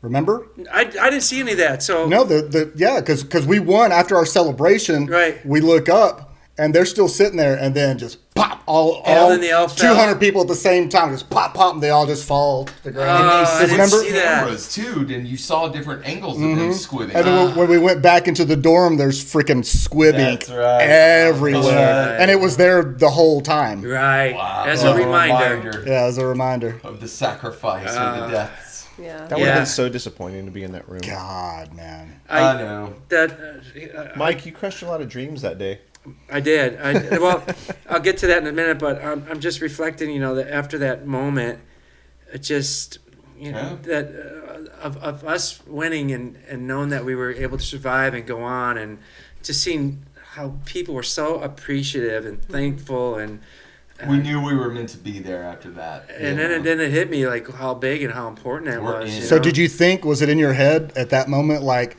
Remember? I didn't see any of that. So no, because we won after our celebration. Right. We look up and they're still sitting there, and then just pop all then they all 200 people at the same time, just pop, and they all just fall to the ground. I didn't see that. Cameras too, and you saw different angles of them squibbing. And then when we went back into the dorm, there's freaking squib ink everywhere, and it was there the whole time. Right. Wow. As a reminder. Yeah, as a reminder of the sacrifice or the deaths. Yeah. That would have been so disappointing to be in that room. God, man. I know. Mike, you crushed a lot of dreams that day. I did. Well, I'll get to that in a minute, but I'm just reflecting, you know, that after that moment, it just, you know, that of us winning and knowing that we were able to survive and go on, and just seeing how people were so appreciative and thankful, and we knew we were meant to be there after that. And then it hit me like how big and how important that was. So did you think, was it in your head at that moment, like,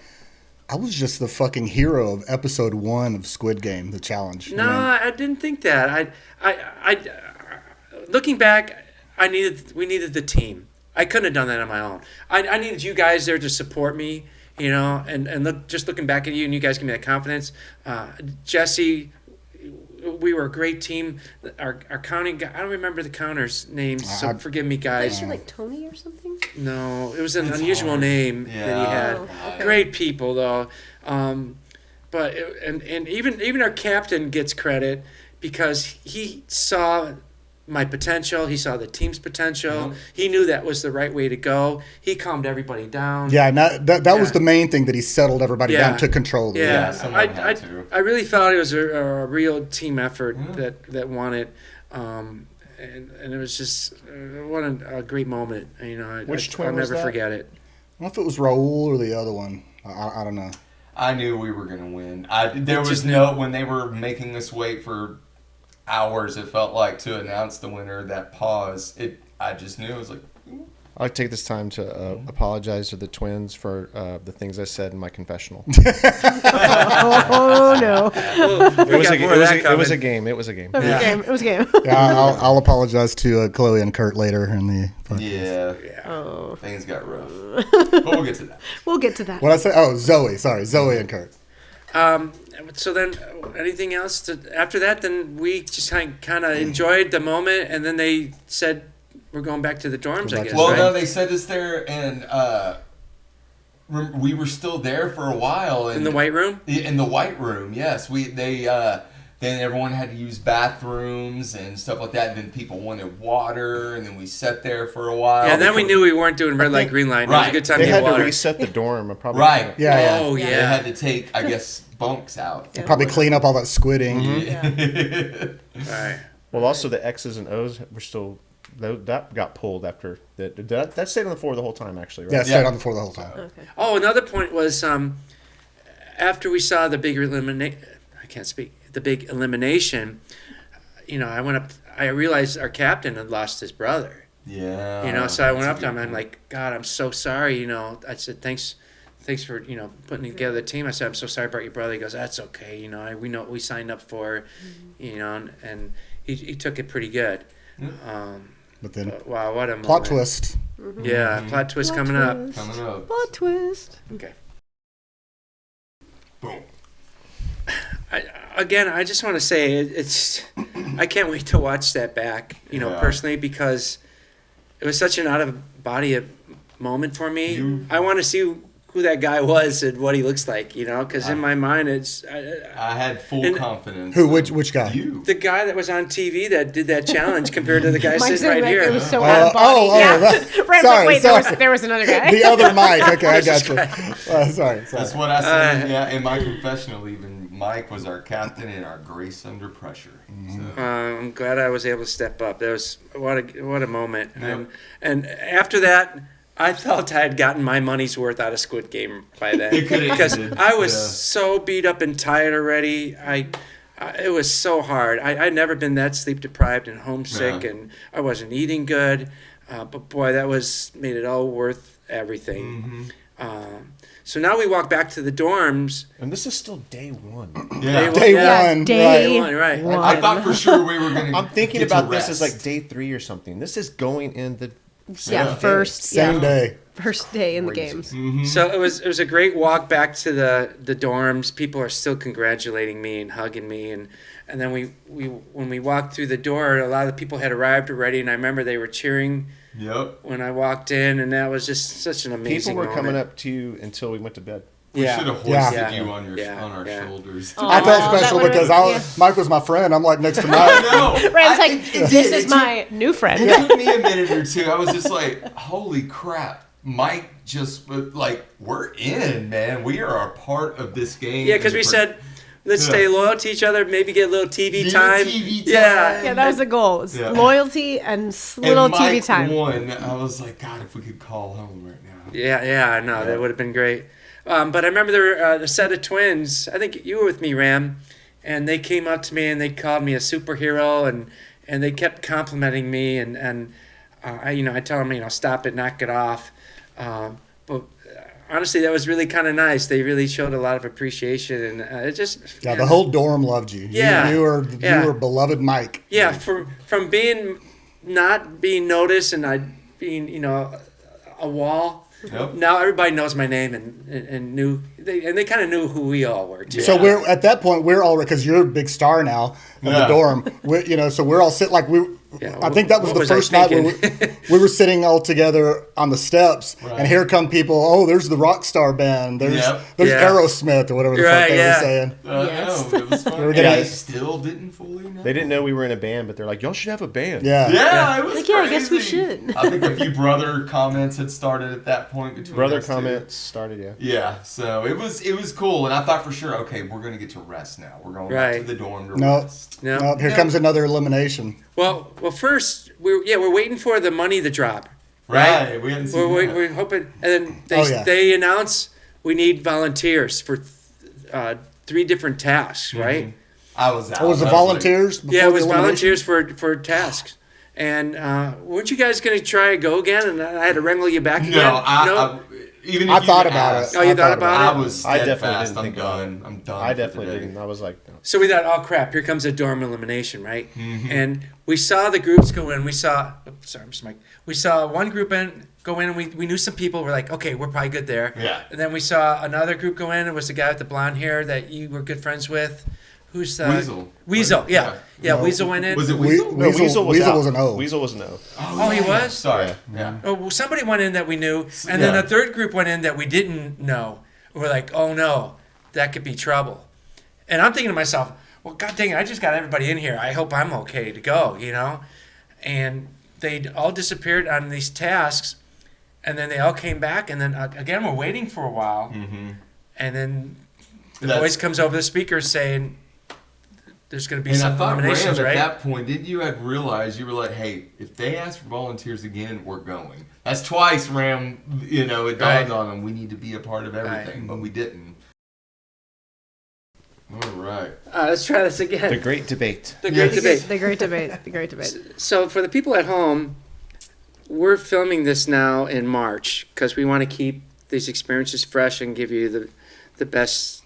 I was just the fucking hero of episode 1 of Squid Game, the challenge? No, I didn't think that. I looking back, we needed the team. I couldn't have done that on my own. I needed you guys there to support me, you know, and looking back at you, and you guys give me that confidence. Jesse, we were a great team. Our counting guy, I don't remember the counter's names, so forgive me, guys. Is it like Tony or something? No, it was an unusual name that he had. Okay. Great people though, but even our captain gets credit because he saw my potential. He saw the team's potential. Mm-hmm. He knew that was the right way to go. He calmed everybody down. Yeah, that was the main thing, that he settled everybody down, took control. I really felt it was a real team effort that won it. And it was just what a great moment. You know, I'll never forget it. I don't know if it was Raul or the other one. I don't know. I knew we were going to win. When they were making us wait for hours, it felt like, to announce the winner, that pause. I just knew. It was like, I'd like to take this time to apologize to the twins for the things I said in my confessional. Oh no! It was a game. It was a game. Yeah, I'll apologize to Chloe and Kurt later in the podcast. Yeah. Oh. Things got rough, but we'll get to that. What I say? Oh, Zoe. Sorry, Zoe and Kurt. So then, anything else after that? Then we just kind of enjoyed the moment, and then they said, we're going back to the dorms, I guess. Well, right? no, they sent us there, and we were still there for a while. And in the white room. In the white room, yes. Then everyone had to use bathrooms and stuff like that. And then people wanted water, and then we sat there for a while. Yeah, and then we knew we weren't doing red light, green light. It was a good time They to had get water. to reset the dorm. Probably. Right. Yeah. Oh, They yeah. had to take, I guess, bunks out. Yeah. Probably clean up all that squid ink. All right. Well, also the X's and O's were still that got pulled after that stayed on the floor the whole time actually, right? Yeah, it stayed on the floor the whole time. Okay. Oh, another point was after we saw the big elimination, you know, I went up. I realized our captain had lost his brother. Yeah. You know, so I went up to him. I'm like, God, I'm so sorry. You know, I said, thanks for putting together the team. I said, I'm so sorry about your brother. He goes, that's okay. You know, we know what we signed up for. You know, and he took it pretty good. But then Wow, what a plot moment. twist. Yeah, plot twist coming up. Coming up. Plot twist. Okay. Boom. I just want to say it's. I can't wait to watch that back. You know, Yeah. personally, because it was such an out of body moment for me. You- I want to see who that guy was and what he looks like. You know, because in my mind, it's I had full And- confidence. Who? in Which guy? You. the guy that was on TV that did that challenge compared to the guy Mike's sitting right like, here. it was so out of body. oh, yeah. that- Rand's sorry, like, wait, sorry. there was another guy. The other Mike. Okay, I got you. This Sorry. That's what I said. Yeah, in my confessional, even Mike was our captain and our grace under pressure. So. I'm glad I was able to step up. That was what a moment. Yep. And after that, I felt I had gotten my money's worth out of Squid Game by then It could've because ended. I was Yeah. so beat up and tired already. It was so hard. I'd never been that sleep deprived and homesick, Yeah. and I wasn't eating good. But boy, that made it all worth everything. So now we walk back to the dorms. And this is still day one. Yeah. Day Yeah. one. Day Right. one. I thought for sure we were going to. I'm thinking about this as like day 3 or something. This is going in the Yeah, first Same day. first day in the Crazy. games. Mm-hmm. So it was a great walk back to the dorms. People are still congratulating me and hugging me, and then we when we walked through the door, a lot of the people had arrived already, and I remember they were cheering Yep. when I walked in, and that was just such an amazing people were coming moment. up to you until we went to bed. We Yeah. should have Yeah. hoisted Yeah. you on Yeah. our Yeah. shoulders. Oh. I felt that special would've- because Mike was my friend. I'm like next to Mike. I know. Rand's I- like, it this did. is It my new friend. It took me a minute or two. I was just like, holy crap. Mike just, like, we're in, man. We are a part of this game. Yeah, because we said, let's Yeah. stay loyal to each other, maybe get a little TV Little time. TV time. Yeah. Yeah, that was the goal. It's Yeah. loyalty and And little Mike TV time. won. I was like, God, if we could call home right now. Yeah, I know. That would have been great. But I remember there were a set of twins. I think you were with me, Ram. And they came up to me and they called me a superhero. And they kept complimenting me. And I tell them, stop it, knock it off. But honestly, that was really kind of nice. They really showed a lot of appreciation. And it just... Yeah, the whole dorm loved you. Yeah. You Yeah. were beloved Mike. Yeah, from being not being noticed and I being a wall. Yep. Now everybody knows my name and they kind of knew who we all were too. So we're at that point. We're all because you're a big star now of the Yeah. dorm. So we're all sitting like we. Yeah, I think that was what the was I first night where thinking? we were sitting all together on the steps, Right. and here come people. Oh, there's the rock star band. There's Yep. there's Yeah. Aerosmith or whatever the Right, fuck they yeah. were saying. Yes. No, it was fun. were And gonna- they still didn't fully know. They didn't know we were in a band, but they're like, y'all should have a band. Yeah. Yeah, it was Like, yeah, I guess we crazy. should. I think a few brother comments had started at that point between Brother us two. comments started, yeah. Yeah, so it was cool, and I thought for sure, okay, we're gonna get to rest now. We're going back to Right. the dorm to No. rest. No. Here comes another elimination. Well, first we're waiting for the money to drop, Right, right? we hadn't seen We're, that. we're hoping, and then Oh, yeah. they announce we need volunteers for 3 different tasks, right? I was out. Oh, was the I volunteers? before Yeah, it the was elimination? volunteers for tasks. And weren't you guys going to try to go again? And I had to wrangle you back Like, again. no, I even if I you thought had about asked, it. Oh, you I thought about I it? was I definitely steadfast. didn't I'm think about done. I'm done. I for the definitely day. didn't. I was like, no. So we thought, oh crap, here comes a dorm elimination, right? Mm-hmm. And we saw the groups go in. We saw, sorry, Mr. Mike. We saw one group go in, and we knew some people. We're like, okay, we're probably good there. Yeah. And then we saw another group go in. It was the guy with the blonde hair that you were good friends with, Who's Weasel. Yeah. No. Weasel went in. Was it Weasel? No, Weasel was out. was an O. Weasel was an O. Oh, he was? Sorry. Yeah. Oh, well, somebody went in that we knew, and then Yeah. a third group went in that we didn't know. We're like, oh no, that could be trouble. And I'm thinking to myself, well, god dang it, I just got everybody in here. I hope I'm okay to go, And they all disappeared on these tasks, and then they all came back, and then again we're waiting for a while, and then the voice comes over the speaker saying, there's going to be some eliminations, Ram, right? at that point, didn't you have realized you were like, hey, if they ask for volunteers again, we're going. That's twice, Ram. It dawned on them. We need to be a part of everything, but we didn't. All right. Let's try this again. The great debate. The great debate. The great debate. The great debate. So for the people at home, we're filming this now in March because we want to keep these experiences fresh and give you the best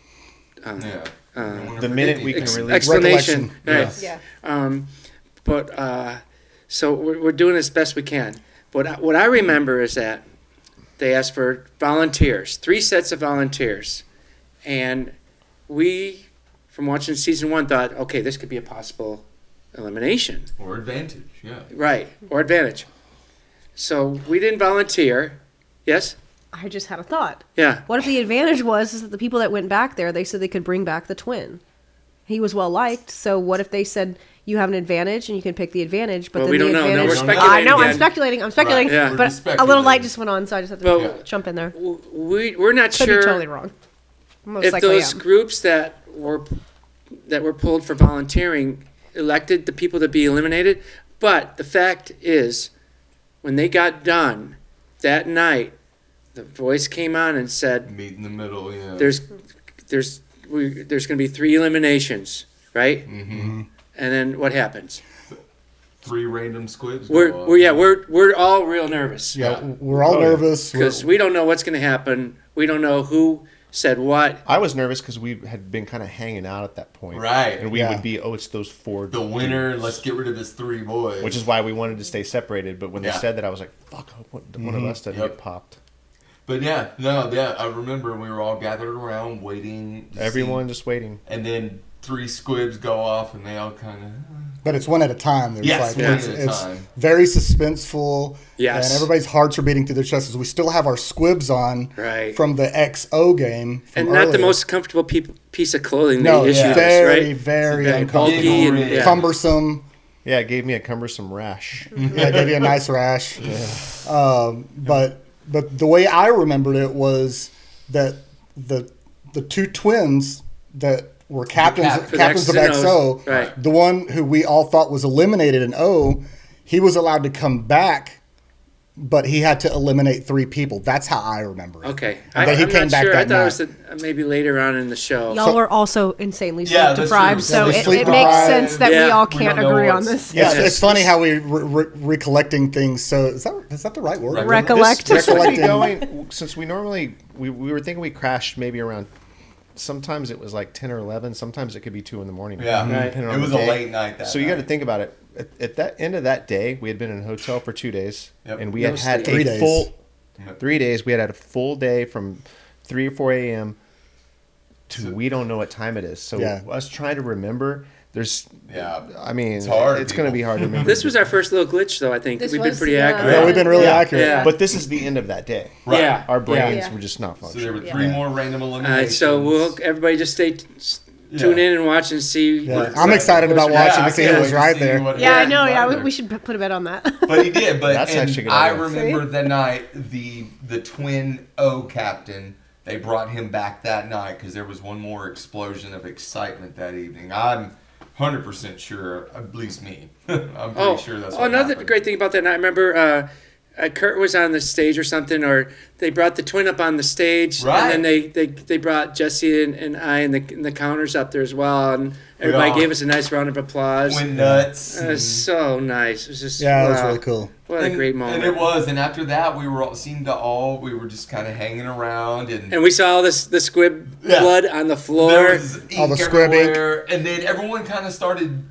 The minute we can release explanation. Recollection. Right. Yeah. So we're doing as best we can. But what I remember is that they asked for volunteers, 3 sets of volunteers, and we, from watching season 1, thought, okay, this could be a possible elimination. Or advantage, yeah. Right, or advantage. So we didn't volunteer. Yes? I just had a thought. Yeah. What if the advantage was that the people that went back there, they said they could bring back the twin? He was well liked, so what if they said you have an advantage and you can pick the advantage, but Well, then we the don't know. No, advantage? we're speculating I know, I'm again. speculating. Right. Yeah. We're But just a little light speculating. just went on, so I just have to Well, jump in there. We're not Could sure be totally wrong. Most if likely those am. groups that were pulled for volunteering elected the people to be eliminated. But the fact is, when they got done that night, the voice came on and said, Meet in the middle, yeah. "There's going to be 3 eliminations, right?" Mm-hmm. And then what happens? 3 random squids. We're all real nervous Yeah, we're all nervous. because we don't know what's going to happen. We don't know who said what. I was nervous because we had been kind of hanging out at that point. Right. And we would be, it's those 4 The winner, dudes. let's get rid of his 3 boys. Which is why we wanted to stay separated. But when they Yeah. said that, I was like, fuck, I hope one of us doesn't Yep. get popped. But I remember we were all gathered around waiting. To Everyone see, just waiting. and then 3 squibs go off, and they all kind of. But it's one at a time. There's Yes, like, one it's, at a it's time. very suspenseful. Yes. And everybody's hearts are beating through their chests. We still have our squibs on Right. from the XO game. And from not the earlier. most comfortable piece of clothing No, they issued us, very, right? very Very uncomfortable. bulky and Yeah. Cumbersome. Yeah, it gave me a cumbersome rash. Yeah, gave you a nice rash. But the way I remembered it was that the 2 twins that were captains For the captains of X's and XO, O's, right. the one who we all thought was eliminated in O, he was allowed to come back, but he had to eliminate 3 people. That's how I remember it. Okay. And then he I'm came not back sure. I that thought it was night. maybe later on in the show. Y'all were also insanely sleep Yeah, that's deprived, true. so Yeah, they it sleep makes deprived. sense that Yeah. we all We can't don't know agree on what's- this. Yeah, Yes. it's funny how we recollecting things. So is that the right word? Recollect. This would be Recollecting. going, since we normally, we were thinking we crashed maybe around, sometimes it was like 10 or 11, sometimes it could be 2 in the morning. Yeah. depending on It was the a day. late night that So you got to night. think about it. At that end of that day, we had been in a hotel for 2 days, Yep. and we No had had sleep. 3 a days. full Yep. 3 days. We had a full day from 3 or 4 a.m. to we don't know what time it is. So Yeah. us trying to remember, there's, Yeah. I mean, It's hard, It's going to people. be hard to remember. This was our first little glitch, though, I think. This We've been was, pretty yeah. accurate. Yeah, we've been really Yeah. accurate. Yeah. But this is the end of that day. Right. Yeah. Our brains Yeah. were just not So functioning. there were 3 more random All eliminations. right, so everybody just tune in and watch and see. Yeah. what- I'm excited about Yeah, watching I to see can't who wait was to right see there. what Yeah, I happened know. Yeah, either. we should put a bet on that. But he did. But That's actually a good I idea. remember the night the twin O captain. They brought him back that night because there was one more explosion of excitement that evening. I'm 100% sure, at least me. I'm pretty sure that's what another happened. great thing about that night, I remember Kurt was on the stage or something, or they brought the twin up on the stage, Right. and then they brought Jesse and I and the counters up there as well, and everybody all gave us a nice round of applause. Went nuts. It was so nice. It was just Yeah, that was wow. really cool. What a great moment. And it was. And after that, we were we were just kind of hanging around And we saw all the squib Yeah. blood on the floor. there was ink All the squib ink. everywhere. And then everyone kind of started,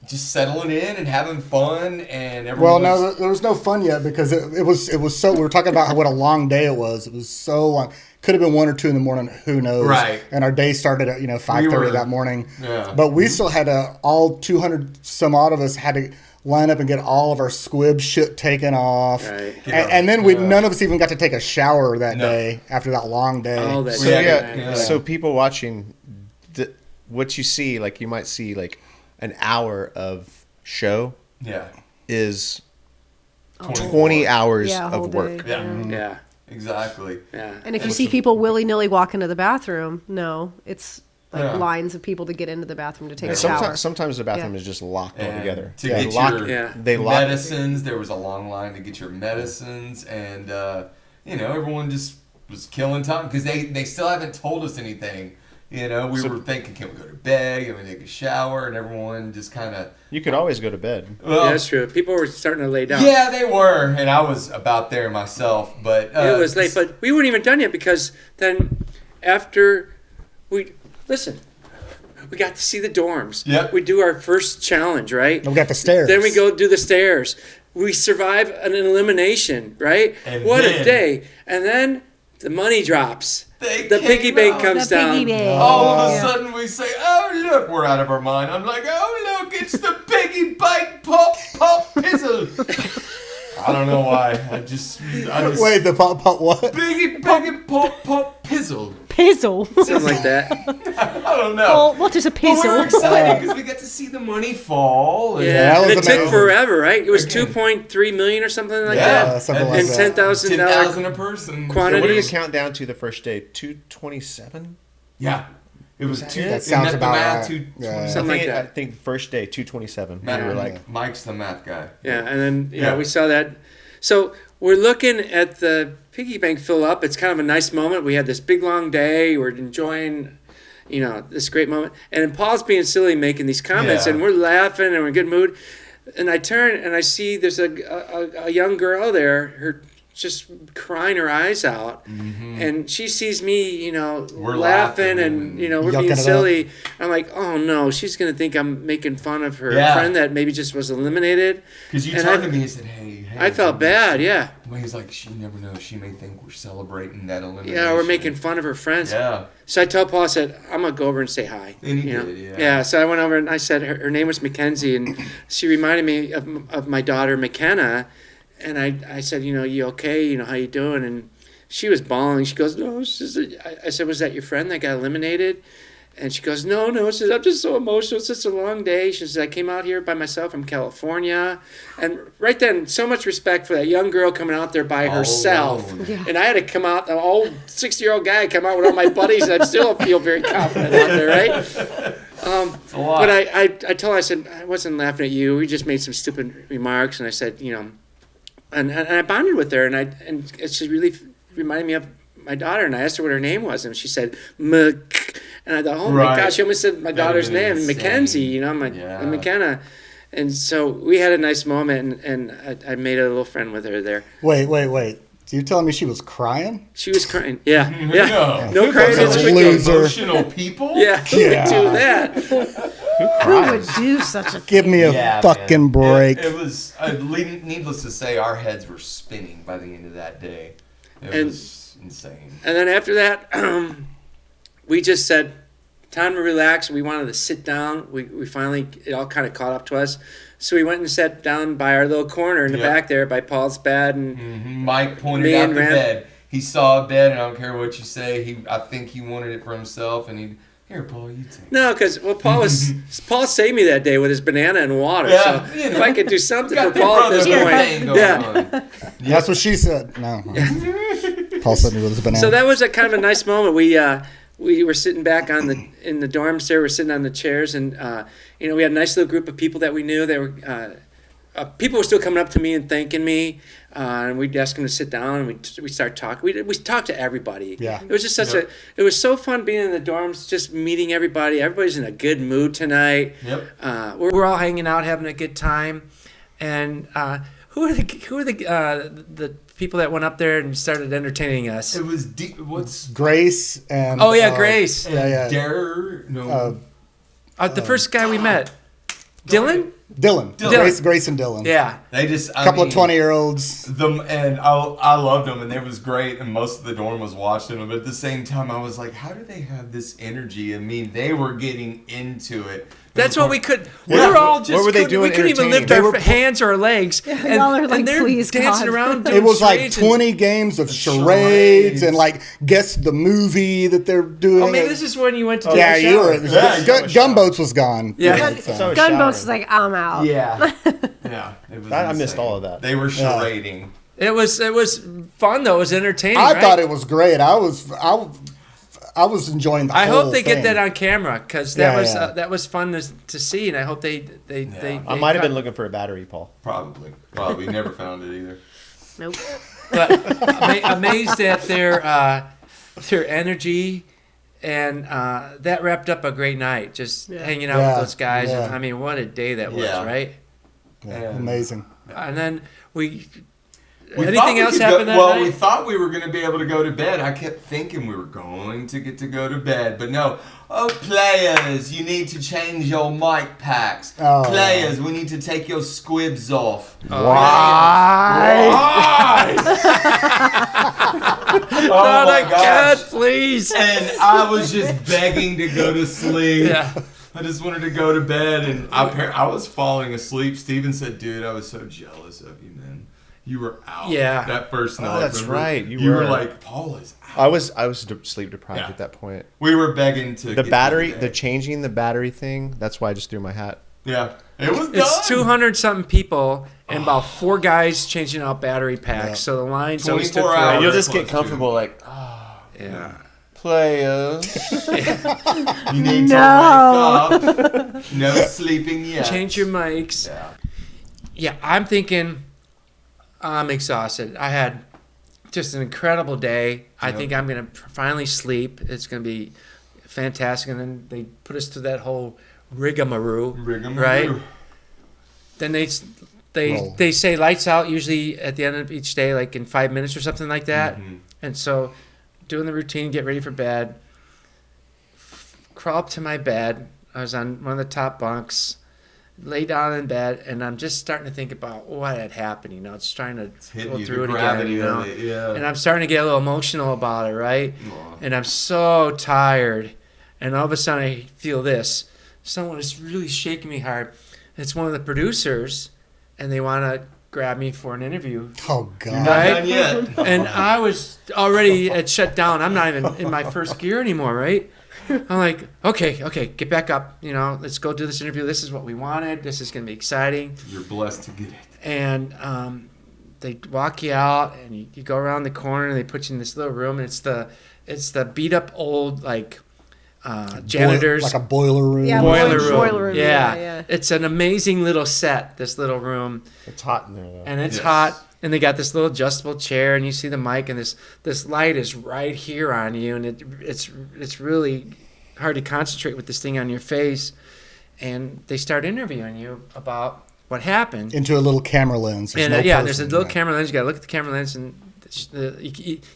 just settling in and having fun. And Well, everyone no, there was no fun yet because it was so. We were talking about what a long day it was. It was so long. Could have been 1 or 2 in the morning. Who knows? Right. And our day started at 5:30 that morning. Yeah. But we still had all 200 some odd of us had to line up and get all of our squib shit taken off. Right. And then none of us even got to take a shower that day after that long day. Oh, that So day. so people watching, what you see, like you might see like an hour of show is 20 hours Yeah, a whole of work. day. Yeah. Exactly. Yeah. And if you see people willy-nilly walk into the bathroom, no, it's like Yeah. lines of people to get into the bathroom to take a shower. Sometimes the bathroom Yeah. is just locked And altogether. to They get lock- your they lock- medicines, there was a long line to get your medicines, and everyone just was killing time because they still haven't told us anything. We were thinking, can we go to bed? Can we take a shower? And everyone just kind of. You could always go to bed. Well, Yeah, that's true. People were starting to lay down. yeah, they were, and I was about there myself, but It was late, but we weren't even done yet because then after we got to see the dorms. Yep. We do our first challenge, right? We got the stairs. Then we go do the stairs. We survive an elimination, right? And what a then- day. And then the money drops. They The piggy came bank out. comes The down. piggy bank. All of a Yeah. sudden we say, oh look, we're out of our mind. I'm like, oh look, it's the piggy bank pop pizzle. I don't know why. I just Wait, the pop what? piggy pop pizzle. Pizzle. Something like that. I don't know. Well, what is a But we were pizzle? excited because we got to see the money fall. Yeah, that and was it took amazing. forever, right? It was Again. 2.3 million or something like Yeah, that. something like And that. $10,000 $10,000 a person. quantity. What did it count down to the first day? 227? Yeah. It was That two. it? That sounds about right. Two, Yeah. Something like that. I think first day 227. Matt, We were like, Mike's the math guy. Yeah, and then Yeah. we saw that. So we're looking at the piggy bank fill up. It's kind of a nice moment. We had this big long day. We're enjoying, this great moment. And then Paul's being silly, making these comments, Yeah. and we're laughing and we're in a good mood. And I turn and I see there's a young girl there. Her just crying her eyes out, and she sees me, We're laughing and we're Yucking being it silly. I'm like, oh no, she's gonna think I'm making fun of her Yeah. friend that maybe just was eliminated. Because you And turned I- to me and said, hey. I felt bad, yeah. Well, he's like, she never knows. She may think we're celebrating that elimination. Yeah, we're making fun of her friends. Yeah. So I told Paul, I said, I'm going to go over and say hi. And he You know? did, yeah. Yeah, so I went over and I said, her name was Mackenzie, and she reminded me of my daughter, McKenna. And I said, you okay? How you doing? And she was bawling. She goes, no. I said, was that your friend that got eliminated? And she goes, no. She says, I'm just so emotional. It's just a long day. She says, I came out here by myself from California. And right then, so much respect for that young girl coming out there by herself. alone. Yeah. And I had to come out, an old 60-year-old guy come out with all my buddies, and I still feel very confident out there, right? It's a lot. But I told her, I said, I wasn't laughing at you. We just made some stupid remarks. And I said, and I bonded with her. And she really reminded me of my daughter. And I asked her what her name was. And she said, Mc. And I thought, oh my Right. gosh, she almost said my daughter's been name, insane. Mackenzie, Yeah. McKenna. And so we had a nice moment, and I made a little friend with her there. Wait. You're telling me she was crying? She was crying. Yeah. Yeah. No. No crying. That's It's a Squid Game. loser. Emotional people? Yeah. Who would do that? Who would do such a Give me a Yeah, fucking man. break. It was, needless to say, our heads were spinning by the end of that day. It And- was insane. And then after that, we just said, time to relax. We wanted to sit down. We finally, it all kind of caught up to us. So we went and sat down by our little corner in the Yeah. back there by Paul's bed. And Mike pointed Me out and the Rand- bed. He saw a bed, and I don't care what you say. I think he wanted it for himself, and here, Paul, you take it. no, because Paul saved me that day with his banana and water. Yeah, so you know. if I could do something for Got the Paul at this brother point. thing going Yeah. on. That's what she said. No. Paul said me with his banana. So that was a kind of a nice moment. We were sitting back in the dorms there. We're sitting on the chairs, and we had a nice little group of people that we knew. They were people were still coming up to me and thanking me, and we'd ask them to sit down, and we start talking. We talked to everybody. Yeah. It was just it was so fun being in the dorms, just meeting everybody. Everybody's in a good mood tonight. Yep. We're all hanging out, having a good time. And who are the people that went up there and started entertaining us? It was what's Grace and. Oh yeah, Grace. Yeah. Dare no. The first guy we met, Dylan. Dylan. Grace and Dylan. Yeah. They just A couple of 20-year-olds. And I loved them, and it was great, and most of the dorm was watching them. But at the same time, I was like, how do they have this energy? I mean, they were getting into it. That's what we could. We Yeah. were all just. What were they doing We couldn't even lift entertaining? our hands or legs. And, y'all are like, and they're please, dancing God. around. Doing It was like charades and- 20 games of charades. charades and like guess the movie that they're doing. Oh, maybe this is when you went to. Yeah, take a you were. shower. Gunboats was gone. Yeah. So- Gunboats is like, I'm out. Yeah. Yeah, it was I missed insane. all of that. They were charading. It was fun though. It was entertaining. I right? thought it was great. I was enjoying the I whole hope they thing. get that on camera because that Yeah, was that was fun to see, and I hope they I might have been looking for a battery, Paul. Probably. Never found it either. Nope. But amazed at their energy, and that wrapped up a great night. Just hanging out Yeah, with those guys. yeah. And, I mean, what a day that was, Yeah. right? Yeah, amazing. And then We anything thought we else could happened go, that well, night? we thought we were going to be able to go to bed. I kept thinking we were going to get to go to bed, but no. Oh, players, you need to change your mic packs. Oh. Players, we need to take your squibs off. Why? Oh Not my again, gosh. please. And I was just begging to go to sleep. Yeah. I just wanted to go to bed, and I was falling asleep. Steven said, dude, I was so jealous of you, man. You were out Yeah. that first night. that's remember? right, You were were. like, Paul is out. I was sleep deprived Yeah. at that point. We were begging to The get battery, to the bed. changing the battery thing. That's why I just threw my hat. Yeah. It was done. It's 200 something people and about 4 guys changing out battery packs. Yeah. So the lines always 24 took hours. forever. And you'll just close get to. comfortable, like, Yeah. players. You need No. to wake up. No sleeping yet. Change your mics. Yeah. Yeah, I'm thinking I'm exhausted. I had just an incredible day. I Yep. think I'm going to finally sleep. It's going to be fantastic. And then they put us through that whole rigmarole, right? Then Roll. they say lights out usually at the end of each day, like in 5 minutes or something like that. Mhm. And so doing the routine, get ready for bed, crawl up to my bed. I was on one of the top bunks, lay down in bed, and I'm just starting to think about what had happened. You know, it's trying to Hit go you, through the it again. gravity You know, of it, yeah. and I'm starting to get a little emotional about it, right? Aw. And I'm so tired, and all of a sudden I feel this. Someone is really shaking me hard. It's one of the producers, and they want to grab me for an interview. Oh You're God. not Right? done yet. And I was already at shut down. I'm not even in my first gear anymore, right? I'm like, okay, get back up. You know, let's go do this interview. This is what we wanted. This is going to be exciting. You're blessed to get it. And they walk you out, and you go around the corner, and they put you in this little room. And it's the beat up old like janitors. Like a boiler room. Yeah, boiler room. boiler room, Yeah. yeah. It's an amazing little set, this little room. It's hot in there, though. And it's Yes. hot. And they got this little adjustable chair, and you see the mic, and this light is right here on you, and it's really hard to concentrate with this thing on your face. And they start interviewing you about what happened. Into a little camera lens. There's And no yeah, there's a person. little Yeah. camera lens. You got to look at the camera lens, and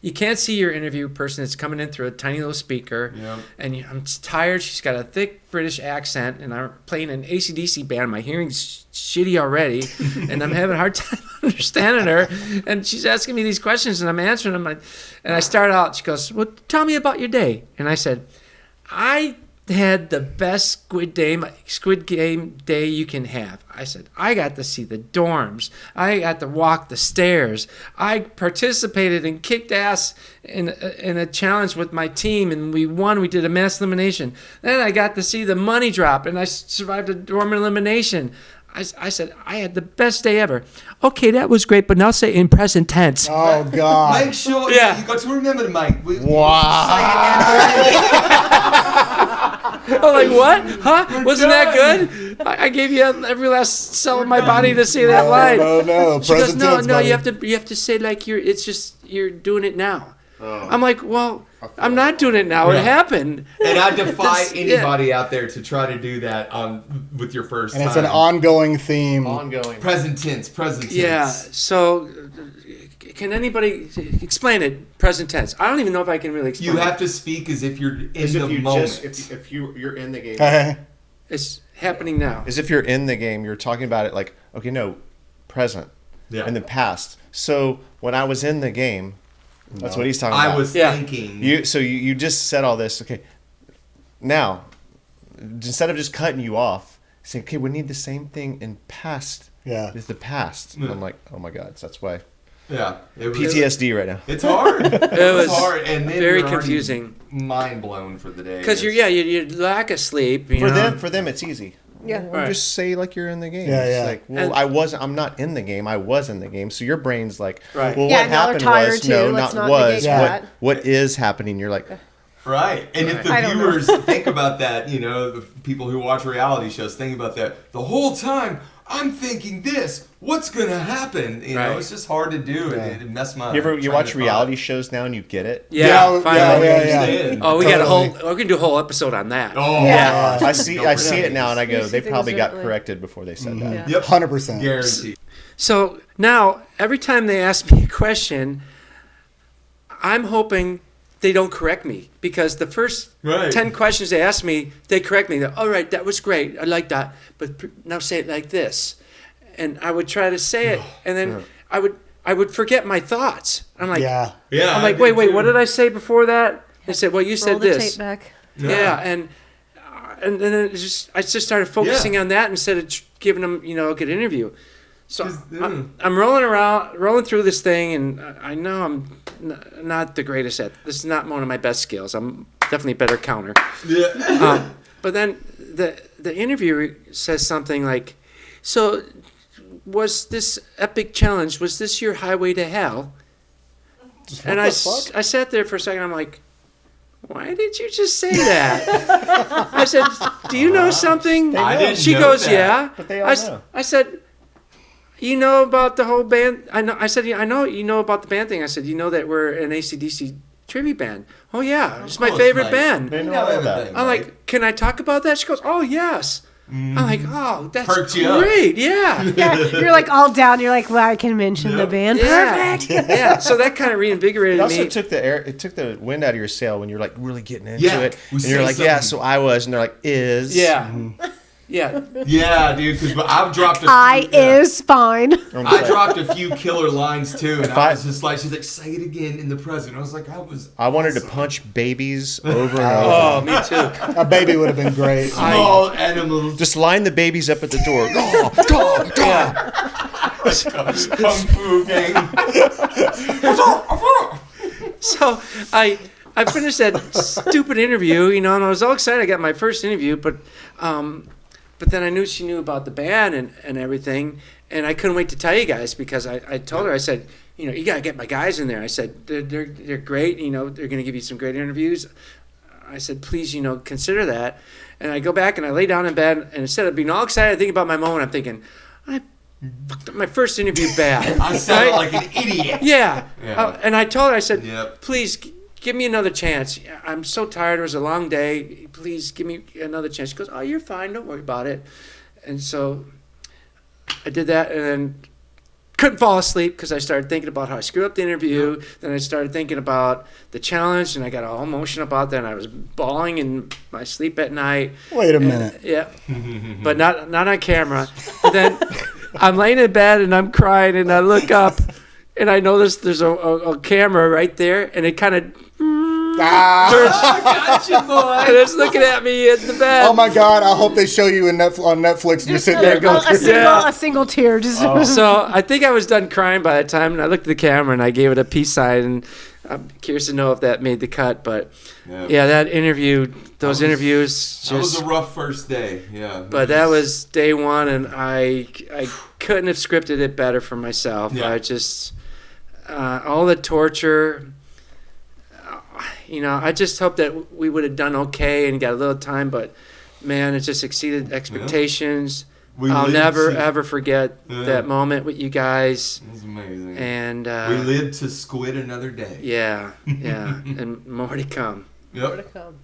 you can't see your interview person. It's coming in through a tiny little speaker. Yep. And I'm tired. She's got a thick British accent, and I'm playing an AC/DC band. My hearing's shitty already, and I'm having a hard time understanding her. And she's asking me these questions, and I'm answering them. And I start out. She goes, "Well, tell me about your day." And I said, "I had the best Squid Game day you can have." I said, "I got to see the dorms. I got to walk the stairs. I participated and kicked ass in a challenge with my team, and we won. We did a mass elimination. Then I got to see the money drop, and I survived a dorm elimination." I said, "I had the best day ever." "Okay, that was great, but now say in present tense." Oh God. Make sure Yeah. you got to remember to make. I'm like, "What? Huh? Wasn't that good? I gave you every last cell of my body to say that line." No. She goes, Present "No, tense, no, buddy. you have to say like you're doing it now." I'm like, "Well, I'm not doing it now. It Yeah. happened." And I defy That's- yeah. anybody out there to try to do that with your first And time. it's an ongoing theme. Ongoing. Present tense. Yeah. So, can anybody explain it? Present tense. I don't even know if I can really explain. You it. have to speak as if you're in As the if you moment. just, if you're in the game. Hey, is happening now. Is if you're in the game, you're talking about it like, okay, no, present, in the past. So when I was in the game, that's what he's talking about. I was thinking. You just said all this. Okay, now instead of just cutting you off, say, okay, we need the same thing in past. Yeah, it's the past. And I'm like, oh my God, that's why. Yeah, PTSD right now. It's hard. It was hard, and then very you're confusing. Mind blown for the day. Because you lack of sleep. For them, it's easy. Yeah. Well, just say like you're in the game. Yeah, It's yeah. like, well, I'm not in the game. I was in the game. So your brain's like, Right. well, Yeah, what now they're happened tired was, too. no, Let's not not was. negate that. What is happening? You're like, Right. And if the I don't viewers think about that, the people who watch reality shows think about that the whole time, I'm thinking this. What's going to happen? It's just hard to do. Yeah. It messed my you watch reality shows now and you get it? Yeah, finally. Yeah. Oh, we Totally. we can do a whole episode on that. Oh, Yeah. I see it now and I go, You see they things probably got differently. corrected before they said that. Yep. 100%. Guaranteed. So now, every time they ask me a question, I'm hoping they don't correct me, because the first Right. 10 questions they ask me, they correct me. They're, all right, that was great. I like that. But now say it like this. And I would try to say it, and then I would forget my thoughts. I'm like, Yeah. Yeah. I'm like, wait, what did I say before that? They said, well, you Roll said the this. tape back. Yeah, and then I just started focusing on that instead of giving them, a good interview. So I'm rolling through this thing, and I know I'm not the greatest at this. Is not one of my best skills. I'm definitely a better counter. Yeah. But then the interviewer says something like, "So, was this epic challenge? Was this your highway to hell?" And I sat there for a second. I'm like, why did you just say that? I said, do you know something? I didn't She know goes, that. yeah. But they all know. I said, you know about the whole band? I said, I know you know about the band thing. I said, you know that we're an AC/DC tribute band. Oh, yeah. It's my course, favorite Mike. band. They know know all that. everything. I'm like, can I talk about that? She goes, oh, yes. I'm like, oh, that's Perked you up. great. Yeah. Yeah, you're like all down. You're like, well, I can mention the Yep. band. Yeah. Perfect. Yeah. So that kind of reinvigorated It also me. took the wind out of your sail when you're like really getting into Yeah, it, we and you're say like, yeah, something. so I was, and they're like, is, Yeah. Yeah. Yeah, dude. Because I've dropped. Is fine. I dropped a few killer lines too, and If I I- was just like, she's like, say it again in the present. I was like, I wanted to punch babies over and Oh, over. me too. A baby would have been great. small animals. Just line the babies up at the door. Kung Fu gang. So I finished that stupid interview, and I was all excited. I got my first interview, but then I knew she knew about the band and everything, and I couldn't wait to tell you guys, because I told her, I said, you gotta get my guys in there. I said they're great. They're gonna give you some great interviews. I said, please, consider that. And I go back and I lay down in bed, and instead of being all excited, I think about my moment. I'm thinking, I fucked up my first interview bad. I sounded like an idiot. Yeah. Yeah. And I told her, I said, Yep. please give me another chance. I'm so tired. It was a long day. Please give me another chance. She goes, oh, you're fine. Don't worry about it. And so I did that, and then couldn't fall asleep because I started thinking about how I screwed up the interview. Then I started thinking about the challenge, and I got all emotional about that, and I was bawling in my sleep at night. Wait a And- minute. Yeah. But not on camera. And then I'm laying in bed, and I'm crying, and I look up, and I notice there's a camera right there, and it kind of Gotcha, boy. and it's looking at me in the bed. Oh my God! I hope they show you on Netflix and you're sitting there going, Yeah. a single tear. Just So I think I was done crying by that time, and I looked at the camera and I gave it a peace sign, and I'm curious to know if that made the cut. But yeah, that interview, those interviews, That was just. a rough first day. Yeah. But that was day one, and I couldn't have scripted it better for myself. Yeah. I just all the torture. I just hope that we would have done okay and got a little time, but man, it just exceeded expectations. I'll lived never to- ever forget Yeah. that moment with you guys. It was amazing. And we lived to squid another day. yeah, and more to come. Yep. come.